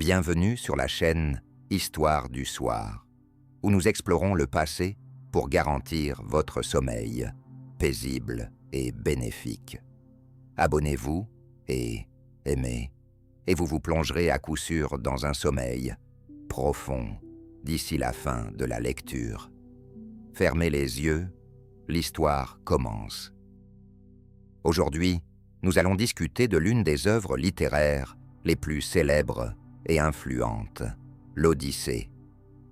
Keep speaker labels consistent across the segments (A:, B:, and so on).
A: Bienvenue sur la chaîne Histoire du soir, où nous explorons le passé pour garantir votre sommeil paisible et bénéfique. Abonnez-vous et aimez, et vous vous plongerez à coup sûr dans un sommeil profond d'ici la fin de la lecture. Fermez les yeux, l'histoire commence. Aujourd'hui, nous allons discuter de l'une des œuvres littéraires les plus célèbres et influentes, l'Odyssée,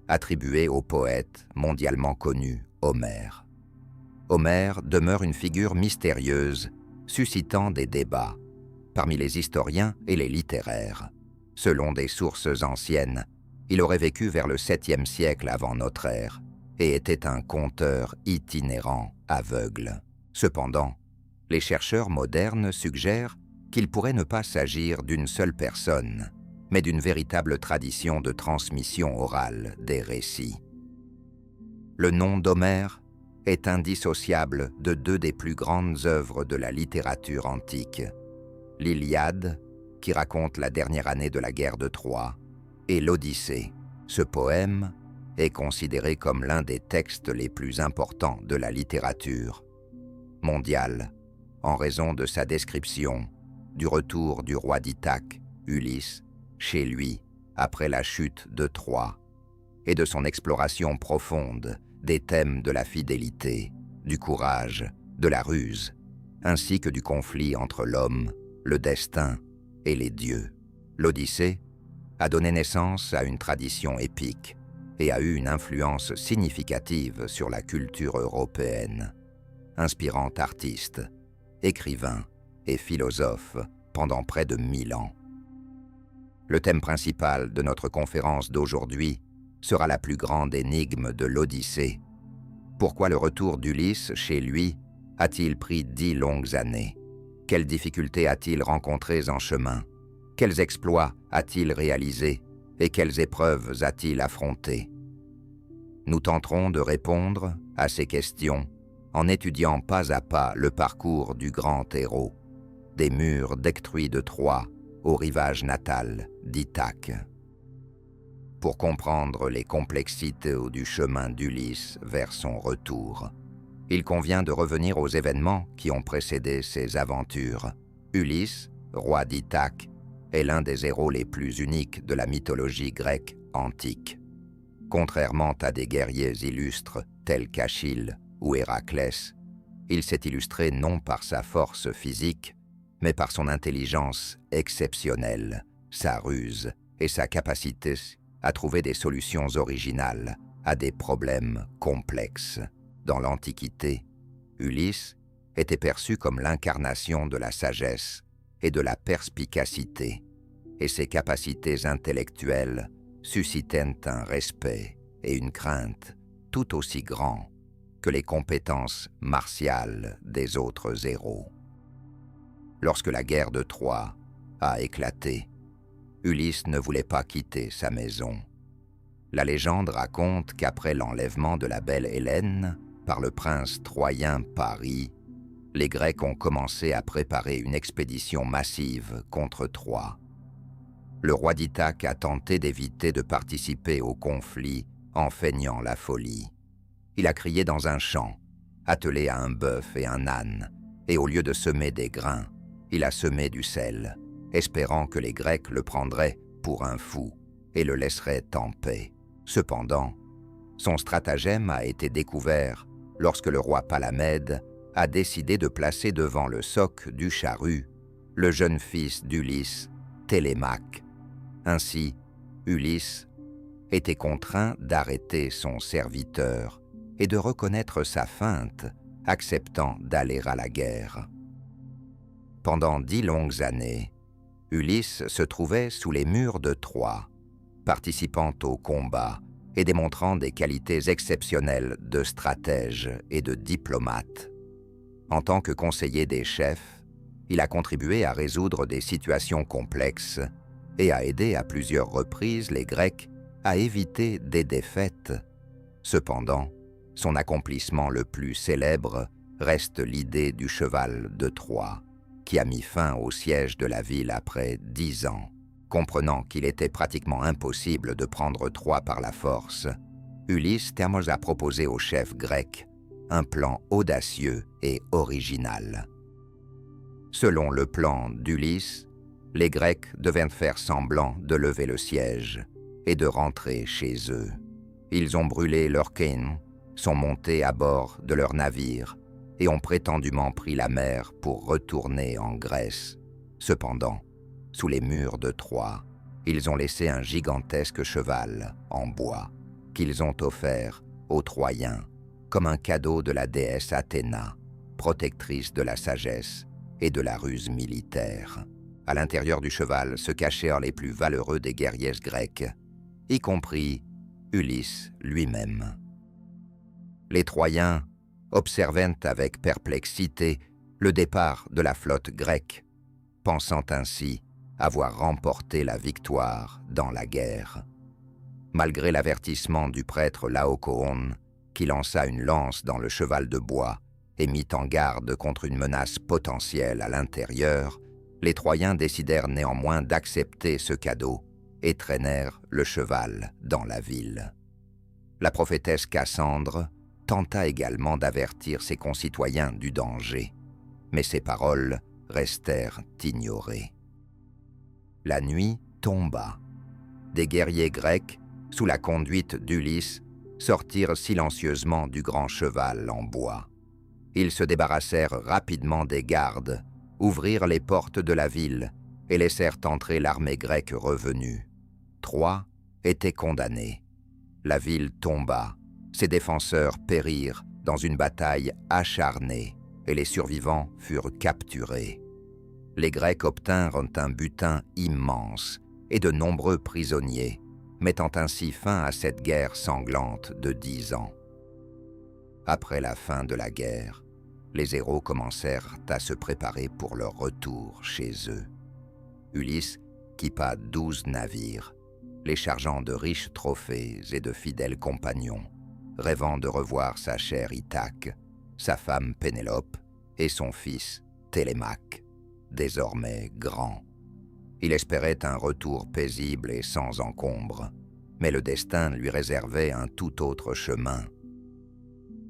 A: attribuée au poète mondialement connu Homère. Homère demeure une figure mystérieuse, suscitant des débats parmi les historiens et les littéraires. Selon des sources anciennes, il aurait vécu vers le 7e siècle avant notre ère et était un conteur itinérant aveugle. Cependant, les chercheurs modernes suggèrent qu'il pourrait ne pas s'agir d'une seule personne, mais d'une véritable tradition de transmission orale des récits. Le nom d'Homère est indissociable de deux des plus grandes œuvres de la littérature antique, l'Iliade, qui raconte la dernière année de la guerre de Troie, et l'Odyssée. Ce poème est considéré comme l'un des textes les plus importants de la littérature mondiale, en raison de sa description du retour du roi d'Ithaque, Ulysse, chez lui après la chute de Troie, et de son exploration profonde des thèmes de la fidélité, du courage, de la ruse, ainsi que du conflit entre l'homme, le destin et les dieux. L'Odyssée a donné naissance à une tradition épique et a eu une influence significative sur la culture européenne, inspirant artistes, écrivains et philosophes pendant près de 1000 ans. Le thème principal de notre conférence d'aujourd'hui sera la plus grande énigme de l'Odyssée. Pourquoi le retour d'Ulysse chez lui a-t-il pris 10 longues années? Quelles difficultés a-t-il rencontrées en chemin? Quels exploits a-t-il réalisés et quelles épreuves a-t-il affrontées? Nous tenterons de répondre à ces questions en étudiant pas à pas le parcours du grand héros, des murs détruits de Troie au rivage natal d'Ithaque. Pour comprendre les complexités du chemin d'Ulysse vers son retour, il convient de revenir aux événements qui ont précédé ses aventures. Ulysse, roi d'Ithaque, est l'un des héros les plus uniques de la mythologie grecque antique. Contrairement à des guerriers illustres tels qu'Achille ou Héraclès, il s'est illustré non par sa force physique, mais par son intelligence exceptionnelle, sa ruse et sa capacité à trouver des solutions originales à des problèmes complexes. Dans l'Antiquité, Ulysse était perçu comme l'incarnation de la sagesse et de la perspicacité, et ses capacités intellectuelles suscitaient un respect et une crainte tout aussi grands que les compétences martiales des autres héros. Lorsque la guerre de Troie a éclaté, Ulysse ne voulait pas quitter sa maison. La légende raconte qu'après l'enlèvement de la belle Hélène par le prince troyen Paris, les Grecs ont commencé à préparer une expédition massive contre Troie. Le roi d'Ithaque a tenté d'éviter de participer au conflit en feignant la folie. Il a crié dans un champ, attelé à un bœuf et un âne, et au lieu de semer des grains, il a semé du sel, espérant que les Grecs le prendraient pour un fou et le laisseraient en paix. Cependant, son stratagème a été découvert lorsque le roi Palamède a décidé de placer devant le soc du charrue le jeune fils d'Ulysse, Télémaque. Ainsi, Ulysse était contraint d'arrêter son serviteur et de reconnaître sa feinte, acceptant d'aller à la guerre. Pendant 10 longues années, Ulysse se trouvait sous les murs de Troie, participant au combat et démontrant des qualités exceptionnelles de stratège et de diplomate. En tant que conseiller des chefs, il a contribué à résoudre des situations complexes et a aidé à plusieurs reprises les Grecs à éviter des défaites. Cependant, son accomplissement le plus célèbre reste l'idée du cheval de Troie, qui a mis fin au siège de la ville après 10 ans. Comprenant qu'il était pratiquement impossible de prendre Troie par la force, Ulysse Thermosa proposait aux chefs grecs un plan audacieux et original. Selon le plan d'Ulysse, les Grecs devaient faire semblant de lever le siège et de rentrer chez eux. Ils ont brûlé leurs canons, sont montés à bord de leurs navires et ont prétendument pris la mer pour retourner en Grèce. Cependant, sous les murs de Troie, ils ont laissé un gigantesque cheval en bois qu'ils ont offert aux Troyens comme un cadeau de la déesse Athéna, protectrice de la sagesse et de la ruse militaire. À l'intérieur du cheval se cachèrent les plus valeureux des guerriers grecs, y compris Ulysse lui-même. Les Troyens observaient avec perplexité le départ de la flotte grecque, pensant ainsi avoir remporté la victoire dans la guerre. Malgré l'avertissement du prêtre Laocoon, qui lança une lance dans le cheval de bois et mit en garde contre une menace potentielle à l'intérieur, les Troyens décidèrent néanmoins d'accepter ce cadeau et traînèrent le cheval dans la ville. La prophétesse Cassandre tenta également d'avertir ses concitoyens du danger, mais ses paroles restèrent ignorées. La nuit tomba. Des guerriers grecs, sous la conduite d'Ulysse, sortirent silencieusement du grand cheval en bois. Ils se débarrassèrent rapidement des gardes, ouvrirent les portes de la ville et laissèrent entrer l'armée grecque revenue. Troie était condamnée. La ville tomba, ses défenseurs périrent dans une bataille acharnée et les survivants furent capturés. Les Grecs obtinrent un butin immense et de nombreux prisonniers, mettant ainsi fin à cette guerre sanglante de 10 ans. Après la fin de la guerre, les héros commencèrent à se préparer pour leur retour chez eux. Ulysse quitta 12 navires, les chargeant de riches trophées et de fidèles compagnons, rêvant de revoir sa chère Ithaque, sa femme Pénélope et son fils Télémaque, désormais grand. Il espérait un retour paisible et sans encombre, mais le destin lui réservait un tout autre chemin.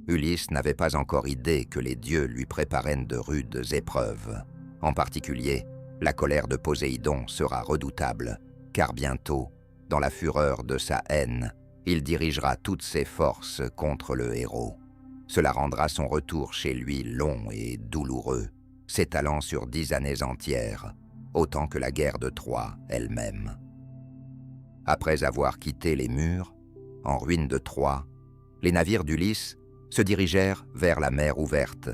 A: Ulysse n'avait pas encore idée que les dieux lui préparaient de rudes épreuves. En particulier, la colère de Poséidon sera redoutable, car bientôt, dans la fureur de sa haine, il dirigera toutes ses forces contre le héros. Cela rendra son retour chez lui long et douloureux, s'étalant sur 10 années entières, autant que la guerre de Troie elle-même. Après avoir quitté les murs, en ruine de Troie, les navires d'Ulysse se dirigèrent vers la mer ouverte,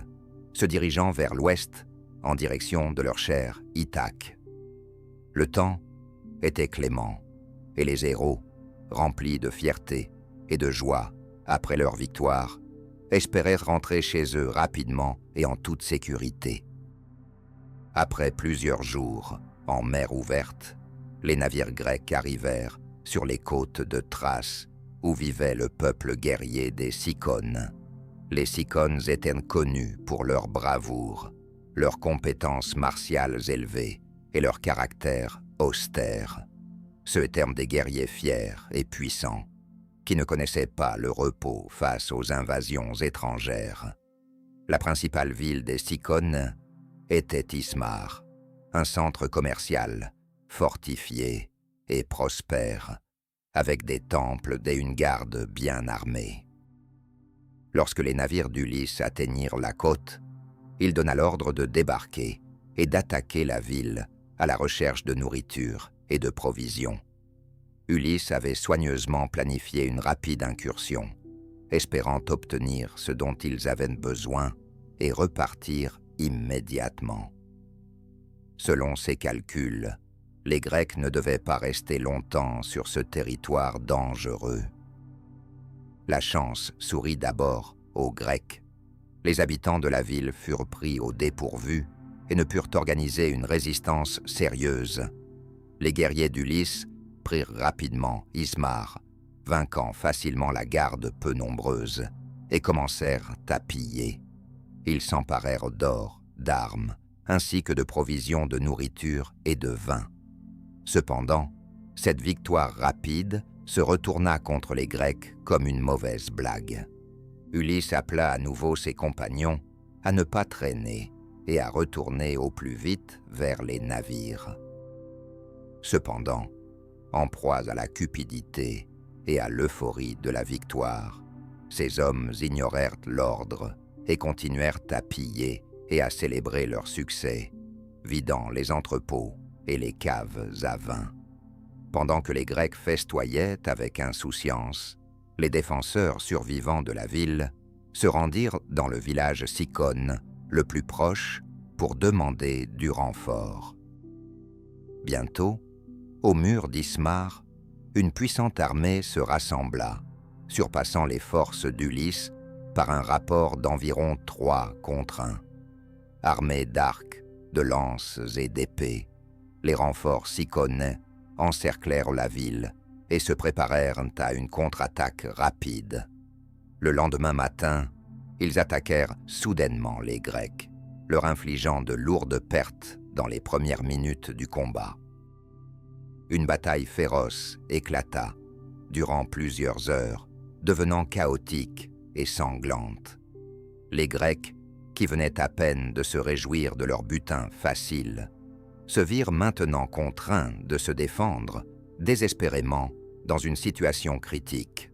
A: se dirigeant vers l'ouest en direction de leur chère Ithaque. Le temps était clément, et les héros, remplis de fierté et de joie après leur victoire, espérèrent rentrer chez eux rapidement et en toute sécurité. Après plusieurs jours, en mer ouverte, les navires grecs arrivèrent sur les côtes de Thrace, où vivait le peuple guerrier des Cicones. Les Cicones étaient connus pour leur bravoure, leurs compétences martiales élevées et leur caractère austère. Ce terme des guerriers fiers et puissants, qui ne connaissaient pas le repos face aux invasions étrangères. La principale ville des Cicones était Ismare, un centre commercial, fortifié et prospère, avec des temples et une garde bien armée. Lorsque les navires d'Ulysse atteignirent la côte, il donna l'ordre de débarquer et d'attaquer la ville à la recherche de nourriture et de provisions. Ulysse avait soigneusement planifié une rapide incursion, espérant obtenir ce dont ils avaient besoin et repartir immédiatement. Selon ses calculs, les Grecs ne devaient pas rester longtemps sur ce territoire dangereux. La chance sourit d'abord aux Grecs. Les habitants de la ville furent pris au dépourvu et ne purent organiser une résistance sérieuse. Les guerriers d'Ulysse prirent rapidement Ismare, vainquant facilement la garde peu nombreuse, et commencèrent à piller. Ils s'emparèrent d'or, d'armes, ainsi que de provisions de nourriture et de vin. Cependant, cette victoire rapide se retourna contre les Grecs comme une mauvaise blague. Ulysse appela à nouveau ses compagnons à ne pas traîner et à retourner au plus vite vers les navires. Cependant, en proie à la cupidité et à l'euphorie de la victoire, ces hommes ignorèrent l'ordre et continuèrent à piller et à célébrer leur succès, vidant les entrepôts et les caves à vin. Pendant que les Grecs festoyaient avec insouciance, les défenseurs survivants de la ville se rendirent dans le village Sicone, le plus proche, pour demander du renfort. Bientôt, au mur d'Ismare, une puissante armée se rassembla, surpassant les forces d'Ulysse par un rapport d'environ 3 contre 1. Armés d'arcs, de lances et d'épées, les renforts siconais encerclèrent la ville et se préparèrent à une contre-attaque rapide. Le lendemain matin, ils attaquèrent soudainement les Grecs, leur infligeant de lourdes pertes dans les premières minutes du combat. Une bataille féroce éclata durant plusieurs heures, devenant chaotique et sanglante. Les Grecs, qui venaient à peine de se réjouir de leur butin facile, se virent maintenant contraints de se défendre désespérément dans une situation critique.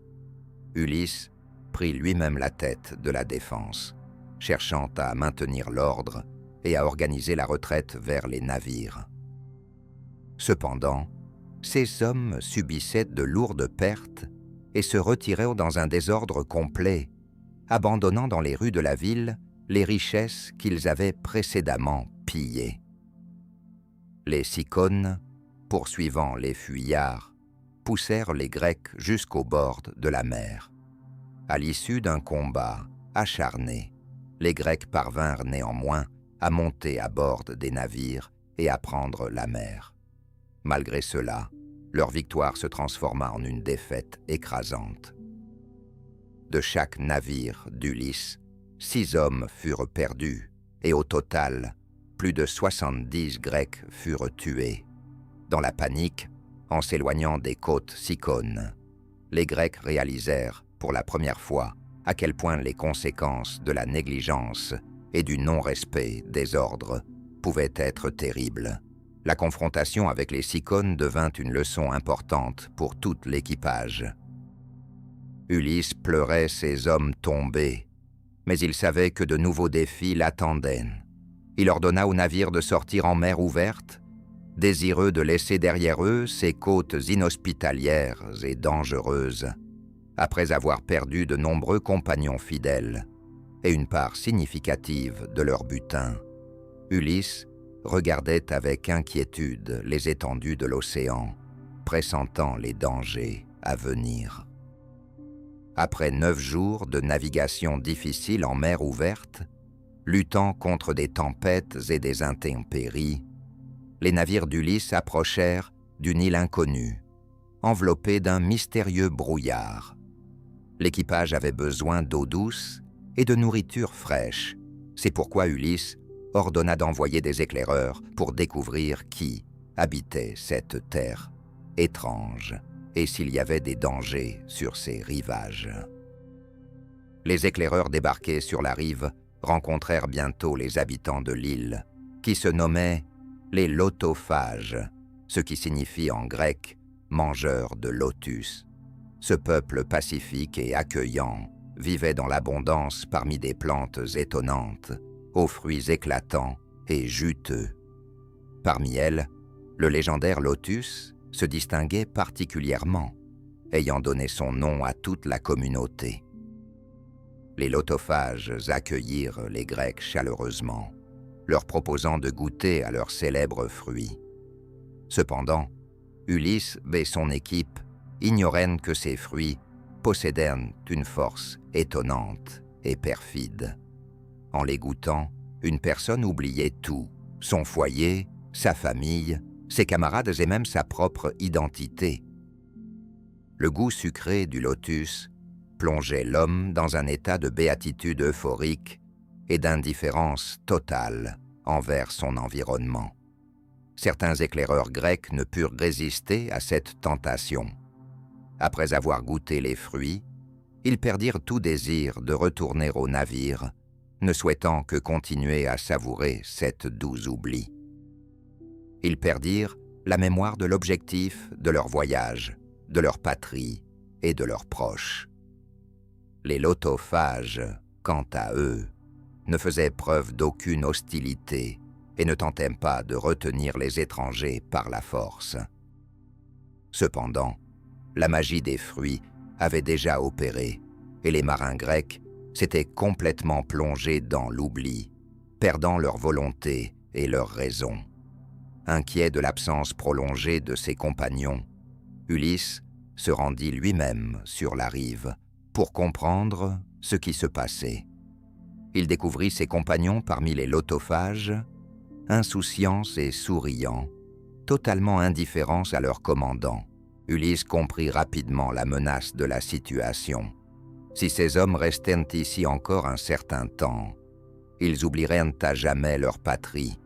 A: Ulysse prit lui-même la tête de la défense, cherchant à maintenir l'ordre et à organiser la retraite vers les navires. Cependant, ces hommes subissaient de lourdes pertes et se retirèrent dans un désordre complet, abandonnant dans les rues de la ville les richesses qu'ils avaient précédemment pillées. Les Sicones, poursuivant les fuyards, poussèrent les Grecs jusqu'au bord de la mer. À l'issue d'un combat acharné, les Grecs parvinrent néanmoins à monter à bord des navires et à prendre la mer. Malgré cela, leur victoire se transforma en une défaite écrasante. De chaque navire d'Ulysse, 6 hommes furent perdus, et au total, plus de 70 Grecs furent tués. Dans la panique, en s'éloignant des côtes Sicones, les Grecs réalisèrent, pour la première fois, à quel point les conséquences de la négligence et du non-respect des ordres pouvaient être terribles. La confrontation avec les Sicones devint une leçon importante pour tout l'équipage. Ulysse pleurait ses hommes tombés, mais il savait que de nouveaux défis l'attendaient. Il ordonna aux navires de sortir en mer ouverte, désireux de laisser derrière eux ces côtes inhospitalières et dangereuses, après avoir perdu de nombreux compagnons fidèles et une part significative de leur butin. Ulysse regardait avec inquiétude les étendues de l'océan, pressentant les dangers à venir. Après 9 jours de navigation difficile en mer ouverte, luttant contre des tempêtes et des intempéries, les navires d'Ulysse approchèrent d'une île inconnue, enveloppée d'un mystérieux brouillard. L'équipage avait besoin d'eau douce et de nourriture fraîche. C'est pourquoi Ulysse ordonna d'envoyer des éclaireurs pour découvrir qui habitait cette terre étrange et s'il y avait des dangers sur ses rivages. Les éclaireurs débarqués sur la rive rencontrèrent bientôt les habitants de l'île, qui se nommaient les lotophages, ce qui signifie en grec « mangeurs de lotus ». Ce peuple pacifique et accueillant vivait dans l'abondance parmi des plantes étonnantes, aux fruits éclatants et juteux. Parmi elles, le légendaire lotus se distinguait particulièrement, ayant donné son nom à toute la communauté. Les lotophages accueillirent les Grecs chaleureusement, leur proposant de goûter à leurs célèbres fruits. Cependant, Ulysse et son équipe ignorèrent que ces fruits possédèrent une force étonnante et perfide. En les goûtant, une personne oubliait tout, son foyer, sa famille, ses camarades et même sa propre identité. Le goût sucré du lotus plongeait l'homme dans un état de béatitude euphorique et d'indifférence totale envers son environnement. certains éclaireurs grecs ne purent résister à cette tentation. Après avoir goûté les fruits, ils perdirent tout désir de retourner au navire, ne souhaitant que continuer à savourer cette doux oubli. Ils perdirent la mémoire de l'objectif de leur voyage, de leur patrie et de leurs proches. Les lotophages, quant à eux, ne faisaient preuve d'aucune hostilité et ne tentaient pas de retenir les étrangers par la force. Cependant, la magie des fruits avait déjà opéré et les marins grecs s'étaient complètement plongés dans l'oubli, perdant leur volonté et leur raison. Inquiet de l'absence prolongée de ses compagnons, Ulysse se rendit lui-même sur la rive pour comprendre ce qui se passait. Il découvrit ses compagnons parmi les lotophages, insouciants et souriants, totalement indifférents à leur commandant. Ulysse comprit rapidement la menace de la situation. Si ces hommes restaient ici encore un certain temps, ils oublieraient à jamais leur patrie,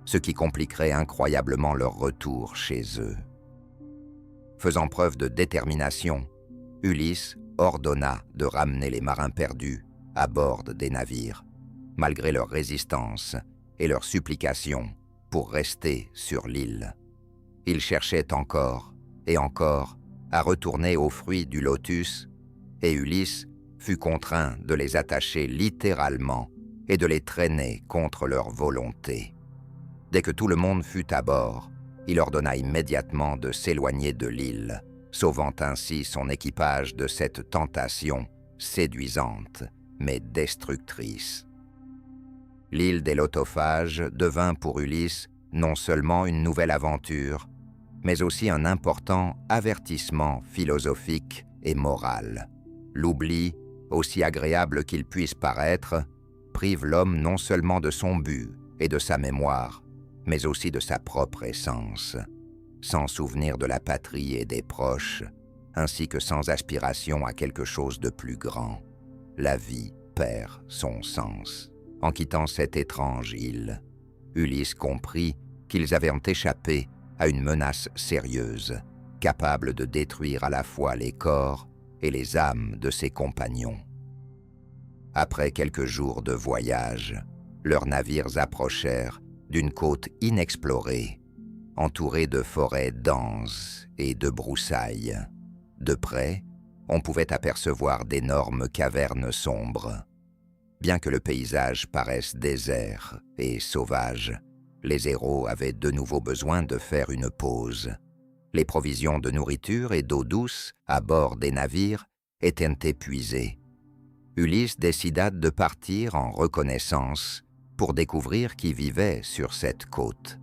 A: ce qui compliquerait incroyablement leur retour chez eux. Faisant preuve de détermination, Ulysse ordonna de ramener les marins perdus à bord des navires, malgré leur résistance et leurs supplications pour rester sur l'île. Ils cherchaient encore et encore à retourner aux fruits du lotus, et Ulysse fut contraint de les attacher littéralement et de les traîner contre leur volonté. Dès que tout le monde fut à bord, il ordonna immédiatement de s'éloigner de l'île, sauvant ainsi son équipage de cette tentation séduisante mais destructrice. L'île des lotophages devint pour Ulysse non seulement une nouvelle aventure, mais aussi un important avertissement philosophique et moral. L'oubli, aussi agréable qu'il puisse paraître, prive l'homme non seulement de son but et de sa mémoire, mais aussi de sa propre essence. Sans souvenir de la patrie et des proches, ainsi que sans aspiration à quelque chose de plus grand, la vie perd son sens. En quittant cette étrange île, Ulysse comprit qu'ils avaient échappé à une menace sérieuse, capable de détruire à la fois les corps et les âmes de ses compagnons. Après quelques jours de voyage, leurs navires approchèrent d'une côte inexplorée, entourée de forêts denses et de broussailles. De près, on pouvait apercevoir d'énormes cavernes sombres. Bien que le paysage paraisse désert et sauvage, les héros avaient de nouveau besoin de faire une pause. Les provisions de nourriture et d'eau douce à bord des navires étaient épuisées. Ulysse décida de partir en reconnaissance pour découvrir qui vivait sur cette côte.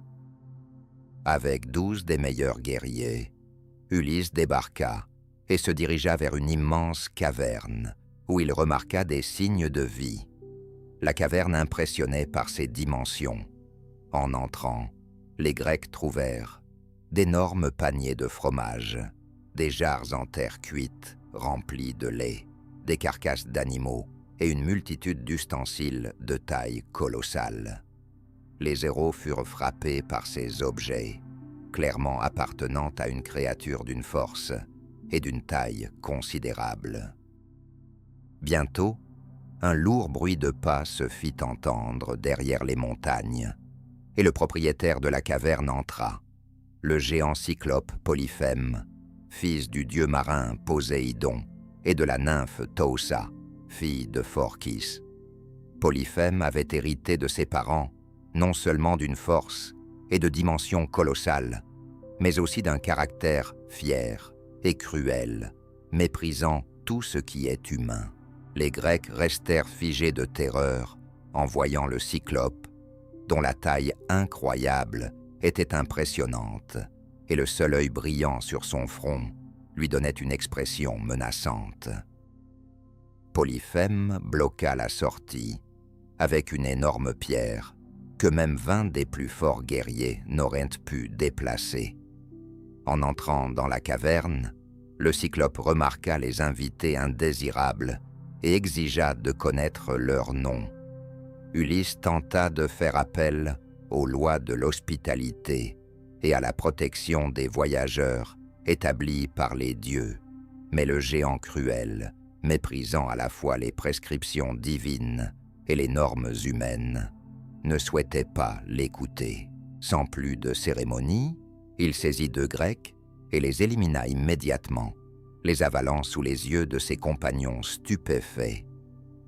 A: Avec 12 des meilleurs guerriers, Ulysse débarqua et se dirigea vers une immense caverne où il remarqua des signes de vie. La caverne impressionnait par ses dimensions. En entrant, les Grecs trouvèrent d'énormes paniers de fromage, des jarres en terre cuite remplies de lait, des carcasses d'animaux et une multitude d'ustensiles de taille colossale. Les héros furent frappés par ces objets, clairement appartenant à une créature d'une force et d'une taille considérable. Bientôt, un lourd bruit de pas se fit entendre derrière les montagnes, et le propriétaire de la caverne entra, le géant cyclope Polyphème, fils du dieu marin Poséidon et de la nymphe Tausa, fille de Phorkys. Polyphème avait hérité de ses parents non seulement d'une force et de dimensions colossales, mais aussi d'un caractère fier et cruel, méprisant tout ce qui est humain. Les Grecs restèrent figés de terreur en voyant le cyclope, dont la taille incroyable était impressionnante, et le seul œil brillant sur son front lui donnait une expression menaçante. Polyphème bloqua la sortie avec une énorme pierre que même 20 des plus forts guerriers n'auraient pu déplacer. En entrant dans la caverne, le cyclope remarqua les invités indésirables et exigea de connaître leur nom. Ulysse tenta de faire appel aux lois de l'hospitalité et à la protection des voyageurs établie par les dieux. Mais le géant cruel, méprisant à la fois les prescriptions divines et les normes humaines, ne souhaitait pas l'écouter. Sans plus de cérémonie, il saisit 2 Grecs et les élimina immédiatement, les avalant sous les yeux de ses compagnons stupéfaits.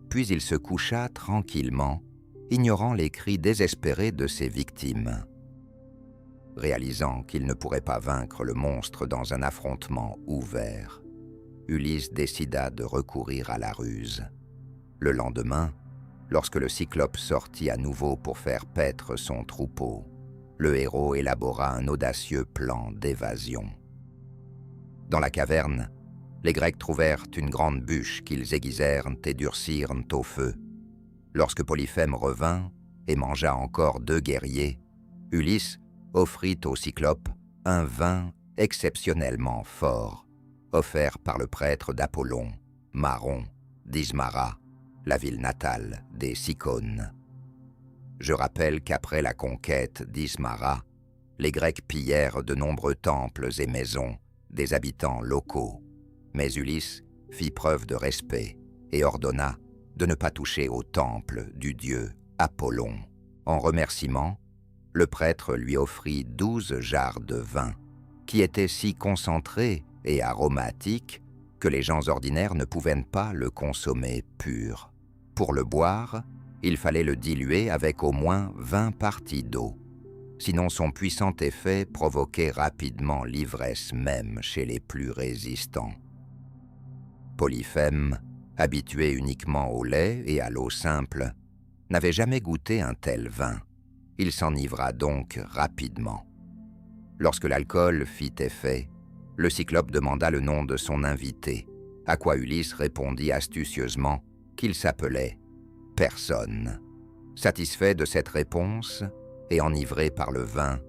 A: Puis il se coucha tranquillement, ignorant les cris désespérés de ses victimes. Réalisant qu'il ne pourrait pas vaincre le monstre dans un affrontement ouvert, Ulysse décida de recourir à la ruse. Le lendemain, lorsque le Cyclope sortit à nouveau pour faire paître son troupeau, le héros élabora un audacieux plan d'évasion. Dans la caverne, les Grecs trouvèrent une grande bûche qu'ils aiguisèrent et durcirent au feu. Lorsque Polyphème revint et mangea encore 2 guerriers, Ulysse offrit au Cyclope un vin exceptionnellement fort, offert par le prêtre d'Apollon, Maron, d'Ismara, la ville natale des Cyclones. Je rappelle qu'après la conquête d'Ismara, les Grecs pillèrent de nombreux temples et maisons des habitants locaux, mais Ulysse fit preuve de respect et ordonna de ne pas toucher au temple du dieu Apollon. En remerciement, le prêtre lui offrit 12 jarres de vin, qui étaient si concentrés et aromatiques que les gens ordinaires ne pouvaient pas le consommer pur. Pour le boire, il fallait le diluer avec au moins 20 parties d'eau. Sinon son puissant effet provoquait rapidement l'ivresse même chez les plus résistants. Polyphème, habitué uniquement au lait et à l'eau simple, n'avait jamais goûté un tel vin. Il s'enivra donc rapidement. Lorsque l'alcool fit effet, le Cyclope demanda le nom de son invité, à quoi Ulysse répondit astucieusement qu'il s'appelait Personne. Satisfait de cette réponse, et enivré par le vin,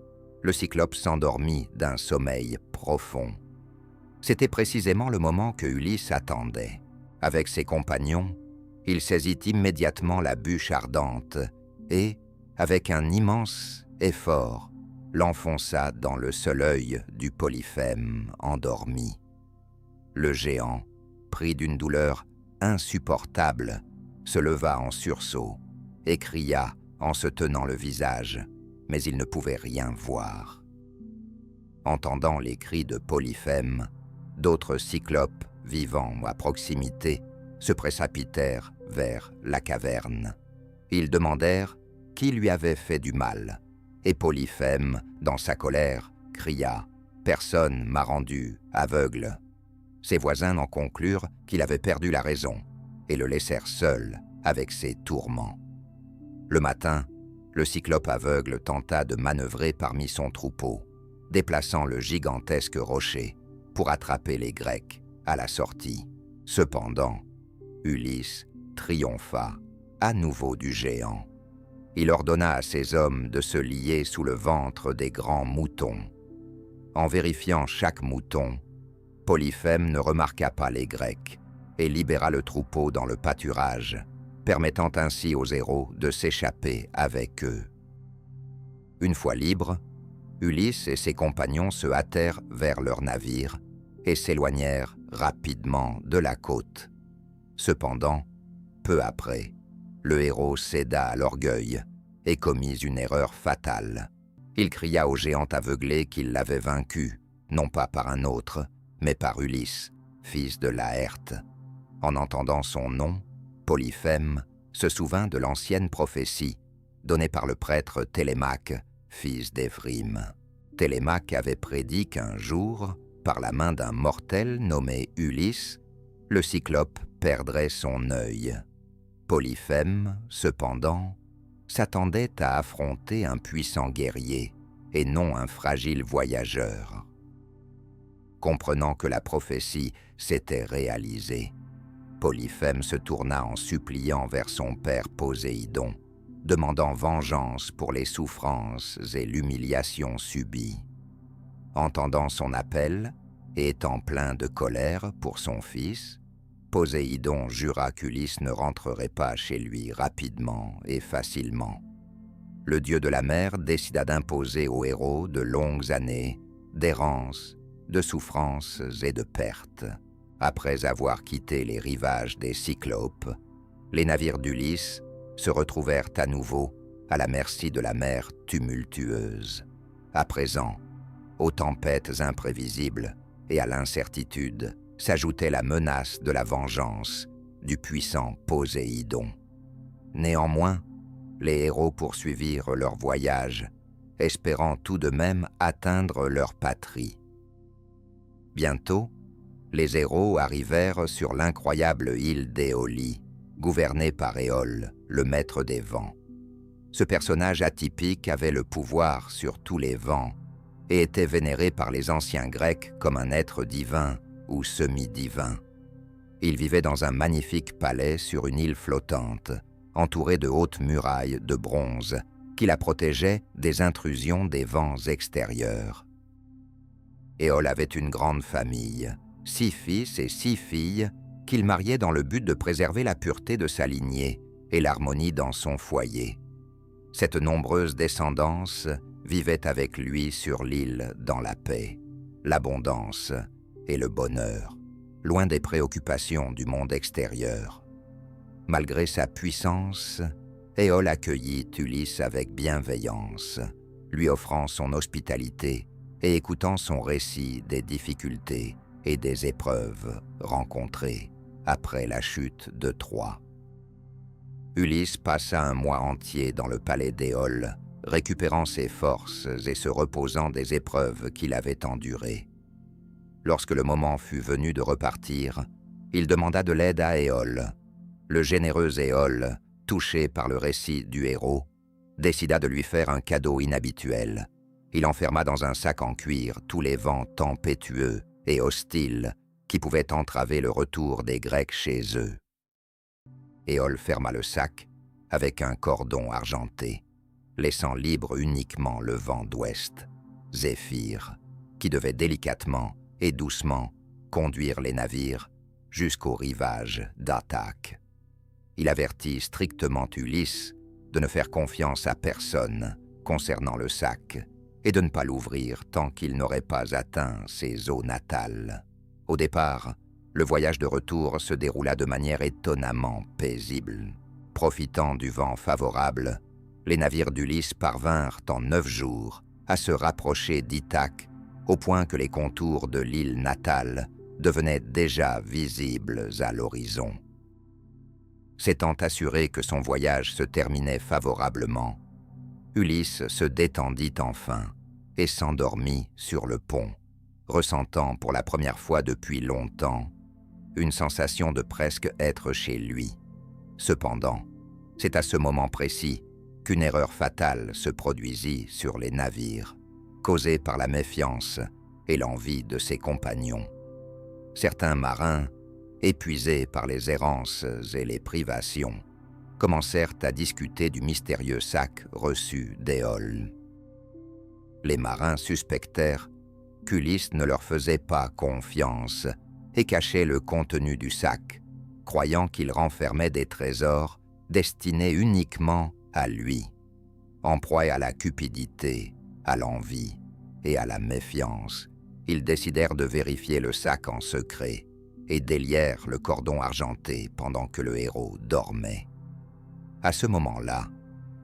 A: le Cyclope s'endormit d'un sommeil profond. C'était précisément le moment que Ulysse attendait. Avec ses compagnons, il saisit immédiatement la bûche ardente et, avec un immense effort, l'enfonça dans le seul œil du Polyphème endormi. Le géant, pris d'une douleur insupportable, se leva en sursaut et cria en se tenant le visage, mais il ne pouvait rien voir. Entendant les cris de Polyphème, d'autres cyclopes vivant à proximité se précipitèrent vers la caverne. Ils demandèrent qui lui avait fait du mal, et Polyphème, dans sa colère, cria « Personne m'a rendu aveugle ». Ses voisins en conclurent qu'il avait perdu la raison et le laissèrent seul avec ses tourments. Le matin, le cyclope aveugle tenta de manœuvrer parmi son troupeau, déplaçant le gigantesque rocher pour attraper les Grecs à la sortie. Cependant, Ulysse triompha à nouveau du géant. Il ordonna à ses hommes de se lier sous le ventre des grands moutons. En vérifiant chaque mouton, Polyphème ne remarqua pas les Grecs et libéra le troupeau dans le pâturage, permettant ainsi aux héros de s'échapper avec eux. Une fois libres, Ulysse et ses compagnons se hâtèrent vers leur navire et s'éloignèrent rapidement de la côte. Cependant, peu après, le héros céda à l'orgueil et commit une erreur fatale. Il cria au géant aveuglé qu'il l'avait vaincu, non pas par un autre, mais par Ulysse, fils de Laërte. En entendant son nom, Polyphème se souvint de l'ancienne prophétie donnée par le prêtre Télémaque, fils d'Évrime. Télémaque avait prédit qu'un jour, par la main d'un mortel nommé Ulysse, le cyclope perdrait son œil. Polyphème, cependant, s'attendait à affronter un puissant guerrier et non un fragile voyageur. Comprenant que la prophétie s'était réalisée, Polyphème se tourna en suppliant vers son père Poséidon, demandant vengeance pour les souffrances et l'humiliation subies. Entendant son appel, et étant plein de colère pour son fils, Poséidon jura qu'Ulysse ne rentrerait pas chez lui rapidement et facilement. le dieu de la mer décida d'imposer aux héros de longues années d'errance, de souffrances et de pertes. Après avoir quitté les rivages des Cyclopes, les navires d'Ulysse se retrouvèrent à nouveau à la merci de la mer tumultueuse. À présent, aux tempêtes imprévisibles et à l'incertitude s'ajoutait la menace de la vengeance du puissant Poséidon. Néanmoins, les héros poursuivirent leur voyage, espérant tout de même atteindre leur patrie. Bientôt, les héros arrivèrent sur l'incroyable île d'Éolie, gouvernée par Éole, le maître des vents. Ce personnage atypique avait le pouvoir sur tous les vents et était vénéré par les anciens Grecs comme un être divin ou semi-divin. Il vivait dans un magnifique palais sur une île flottante, entouré de hautes murailles de bronze qui la protégeaient des intrusions des vents extérieurs. Éole avait une grande famille, 6 fils et 6 filles qu'il mariait dans le but de préserver la pureté de sa lignée et l'harmonie dans son foyer. Cette nombreuse descendance vivait avec lui sur l'île dans la paix, l'abondance et le bonheur, loin des préoccupations du monde extérieur. Malgré sa puissance, Éole accueillit Ulysse avec bienveillance, lui offrant son hospitalité et écoutant son récit des difficultés et des épreuves rencontrées après la chute de Troie. Ulysse passa un mois entier dans le palais d'Éole, récupérant ses forces et se reposant des épreuves qu'il avait endurées. Lorsque le moment fut venu de repartir, il demanda de l'aide à Éole. Le généreux Éole, touché par le récit du héros, décida de lui faire un cadeau inhabituel. Il enferma dans un sac en cuir tous les vents tempétueux et hostiles qui pouvaient entraver le retour des Grecs chez eux. Éole ferma le sac avec un cordon argenté, laissant libre uniquement le vent d'ouest, Zéphyr, qui devait délicatement et doucement conduire les navires jusqu'au rivage d'Athaque. Il avertit strictement Ulysse de ne faire confiance à personne concernant le sac et de ne pas l'ouvrir tant qu'il n'aurait pas atteint ses eaux natales. Au départ, le voyage de retour se déroula de manière étonnamment paisible. Profitant du vent favorable, les navires d'Ulysse parvinrent en 9 jours à se rapprocher d'Ithaque, au point que les contours de l'île natale devenaient déjà visibles à l'horizon. S'étant assuré que son voyage se terminait favorablement, Ulysse se détendit enfin et s'endormit sur le pont, ressentant pour la première fois depuis longtemps une sensation de presque être chez lui. Cependant, c'est à ce moment précis qu'une erreur fatale se produisit sur les navires, causée par la méfiance et l'envie de ses compagnons. Certains marins, épuisés par les errances et les privations, commencèrent à discuter du mystérieux sac reçu d'Éole. Les marins suspectèrent qu'Ulysse ne leur faisait pas confiance et cachait le contenu du sac, croyant qu'il renfermait des trésors destinés uniquement à lui. En proie à la cupidité, à l'envie et à la méfiance, ils décidèrent de vérifier le sac en secret et délièrent le cordon argenté pendant que le héros dormait. À ce moment-là,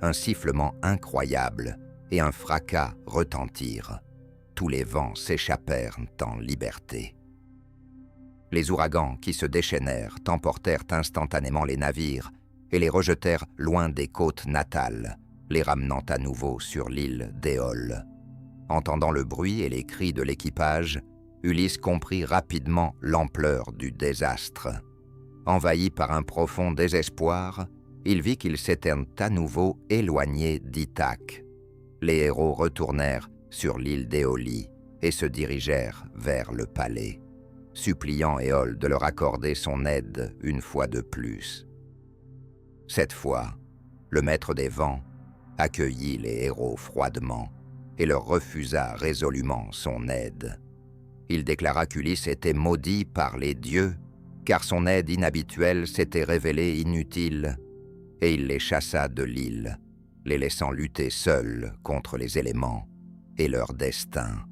A: un sifflement incroyable et un fracas retentirent. Tous les vents s'échappèrent en liberté. Les ouragans qui se déchaînèrent emportèrent instantanément les navires et les rejetèrent loin des côtes natales, les ramenant à nouveau sur l'île d'Éole. Entendant le bruit et les cris de l'équipage, Ulysse comprit rapidement l'ampleur du désastre. Envahi par un profond désespoir, il vit qu'il s'était à nouveau éloigné d'Ithaque. Les héros retournèrent sur l'île d'Éolie et se dirigèrent vers le palais, suppliant Éole de leur accorder son aide une fois de plus. Cette fois, le maître des vents accueillit les héros froidement et leur refusa résolument son aide. Il déclara qu'Ulysse était maudit par les dieux, car son aide inhabituelle s'était révélée inutile, et il les chassa de l'île, les laissant lutter seuls contre les éléments et leur destin.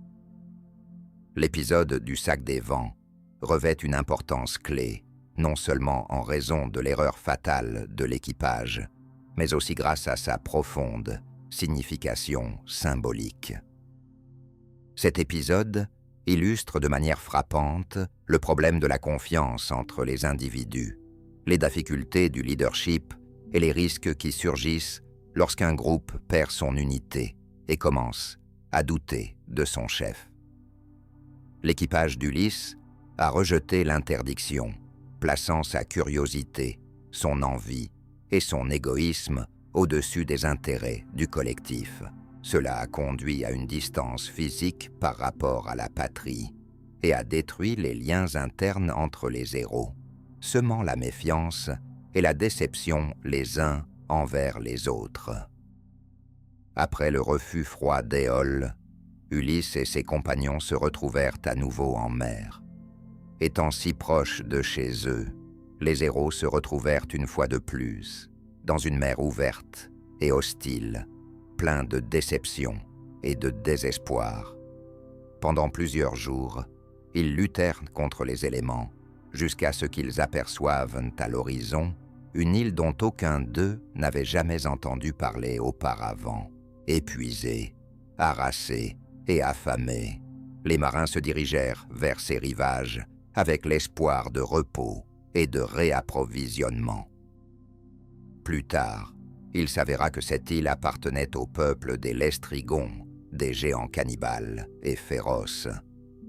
A: L'épisode du sac des vents revêt une importance clé, non seulement en raison de l'erreur fatale de l'équipage, mais aussi grâce à sa profonde signification symbolique. Cet épisode illustre de manière frappante le problème de la confiance entre les individus, les difficultés du leadership et les risques qui surgissent lorsqu'un groupe perd son unité et commence à douter de son chef. L'équipage d'Ulysse a rejeté l'interdiction, plaçant sa curiosité, son envie et son égoïsme au-dessus des intérêts du collectif. Cela a conduit à une distance physique par rapport à la patrie et a détruit les liens internes entre les héros, semant la méfiance et la déception les uns envers les autres. Après le refus froid d'Éole, Ulysse et ses compagnons se retrouvèrent à nouveau en mer. Étant si proches de chez eux, les héros se retrouvèrent une fois de plus, dans une mer ouverte et hostile, plein de déception et de désespoir. Pendant plusieurs jours, ils luttèrent contre les éléments, jusqu'à ce qu'ils aperçoivent à l'horizon une île dont aucun d'eux n'avait jamais entendu parler auparavant. Épuisés, harassés et affamés, les marins se dirigèrent vers ces rivages avec l'espoir de repos et de réapprovisionnement. Plus tard, il s'avéra que cette île appartenait au peuple des Lestrygons, des géants cannibales et féroces.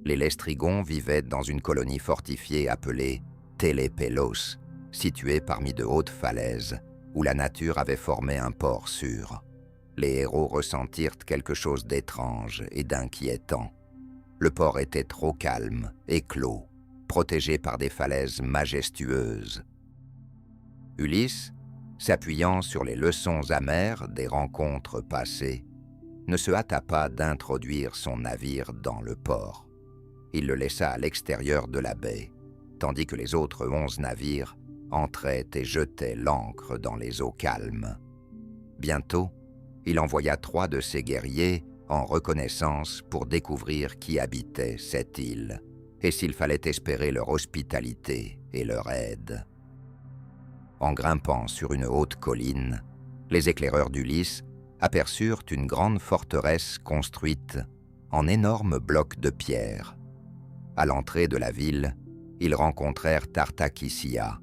A: Les Lestrygons vivaient dans une colonie fortifiée appelée Télépelos, située parmi de hautes falaises, où la nature avait formé un port sûr. Les héros ressentirent quelque chose d'étrange et d'inquiétant. Le port était trop calme et clos, protégé par des falaises majestueuses. Ulysse, s'appuyant sur les leçons amères des rencontres passées, ne se hâta pas d'introduire son navire dans le port. Il le laissa à l'extérieur de la baie, tandis que les autres 11 navires entraient et jetaient l'ancre dans les eaux calmes. Bientôt, il envoya 3 de ses guerriers en reconnaissance pour découvrir qui habitait cette île et s'il fallait espérer leur hospitalité et leur aide. En grimpant sur une haute colline, les éclaireurs d'Ulysse aperçurent une grande forteresse construite en énormes blocs de pierre. À l'entrée de la ville, ils rencontrèrent Tartakicia,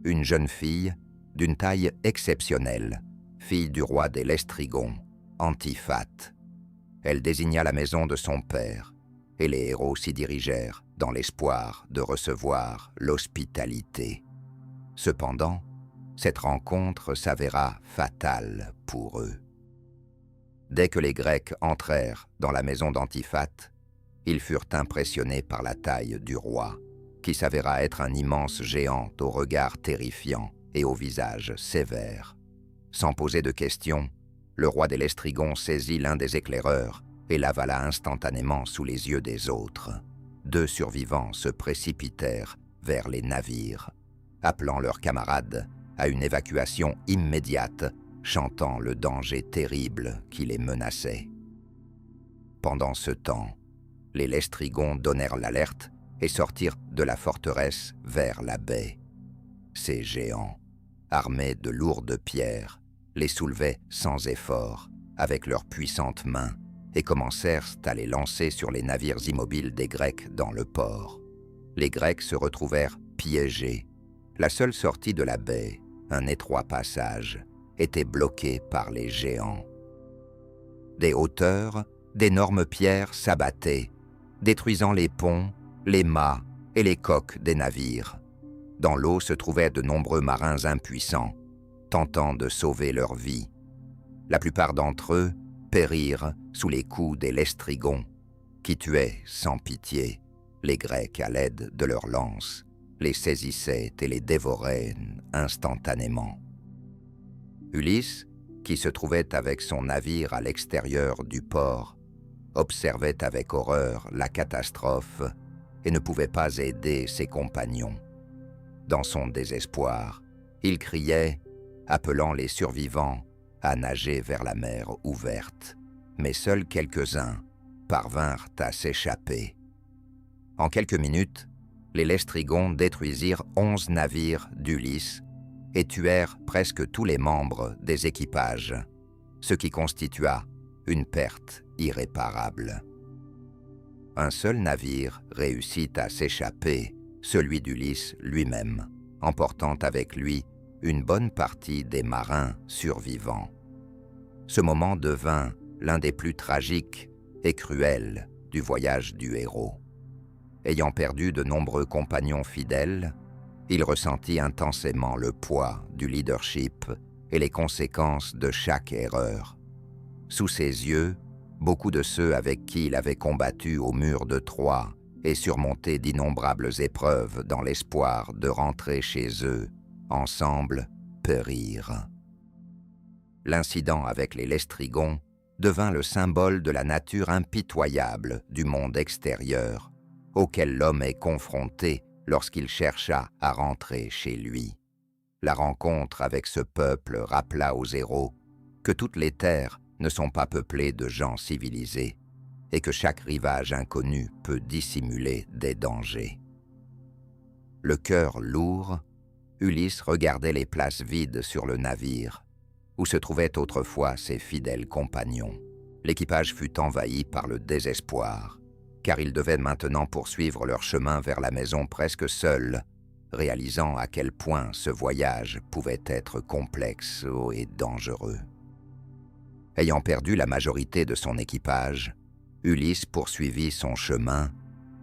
A: une jeune fille d'une taille exceptionnelle, fille du roi des Lestrygons, Antiphate. Elle désigna la maison de son père, et les héros s'y dirigèrent dans l'espoir de recevoir l'hospitalité. Cependant, cette rencontre s'avéra fatale pour eux. Dès que les Grecs entrèrent dans la maison d'Antiphate, ils furent impressionnés par la taille du roi, qui s'avéra être un immense géant au regard terrifiant et au visage sévère. Sans poser de questions, le roi des Lestrygons saisit l'un des éclaireurs et l'avala instantanément sous les yeux des autres. 2 survivants se précipitèrent vers les navires, appelant leurs camarades à une évacuation immédiate, chantant le danger terrible qui les menaçait. Pendant ce temps, les Lestrygons donnèrent l'alerte et sortirent de la forteresse vers la baie. Ces géants, armés de lourdes pierres, les soulevaient sans effort avec leurs puissantes mains et commencèrent à les lancer sur les navires immobiles des Grecs dans le port. Les Grecs se retrouvèrent piégés. La seule sortie de la baie, un étroit passage, était bloqué par les géants. Des hauteurs, d'énormes pierres s'abattaient, détruisant les ponts, les mâts et les coques des navires. Dans l'eau se trouvaient de nombreux marins impuissants, tentant de sauver leur vie. La plupart d'entre eux périrent sous les coups des Lestrygons, qui tuaient sans pitié les Grecs à l'aide de leurs lances, les saisissaient et les dévoraient instantanément. Ulysse, qui se trouvait avec son navire à l'extérieur du port, observait avec horreur la catastrophe et ne pouvait pas aider ses compagnons. Dans son désespoir, il criait, appelant les survivants à nager vers la mer ouverte, mais seuls quelques-uns parvinrent à s'échapper. En quelques minutes, les Lestrygons détruisirent 11 navires d'Ulysse et tuèrent presque tous les membres des équipages, ce qui constitua une perte irréparable. Un seul navire réussit à s'échapper, celui d'Ulysse lui-même, emportant avec lui une bonne partie des marins survivants. Ce moment devint l'un des plus tragiques et cruels du voyage du héros. Ayant perdu de nombreux compagnons fidèles, il ressentit intensément le poids du leadership et les conséquences de chaque erreur. Sous ses yeux, beaucoup de ceux avec qui il avait combattu au mur de Troie et surmonté d'innombrables épreuves dans l'espoir de rentrer chez eux, ensemble, périrent. L'incident avec les Lestrygons devint le symbole de la nature impitoyable du monde extérieur, auquel l'homme est confronté lorsqu'il chercha à rentrer chez lui. La rencontre avec ce peuple rappela aux héros que toutes les terres ne sont pas peuplées de gens civilisés et que chaque rivage inconnu peut dissimuler des dangers. Le cœur lourd, Ulysse regardait les places vides sur le navire, où se trouvaient autrefois ses fidèles compagnons. L'équipage fut envahi par le désespoir, car ils devaient maintenant poursuivre leur chemin vers la maison presque seuls, réalisant à quel point ce voyage pouvait être complexe et dangereux. Ayant perdu la majorité de son équipage, Ulysse poursuivit son chemin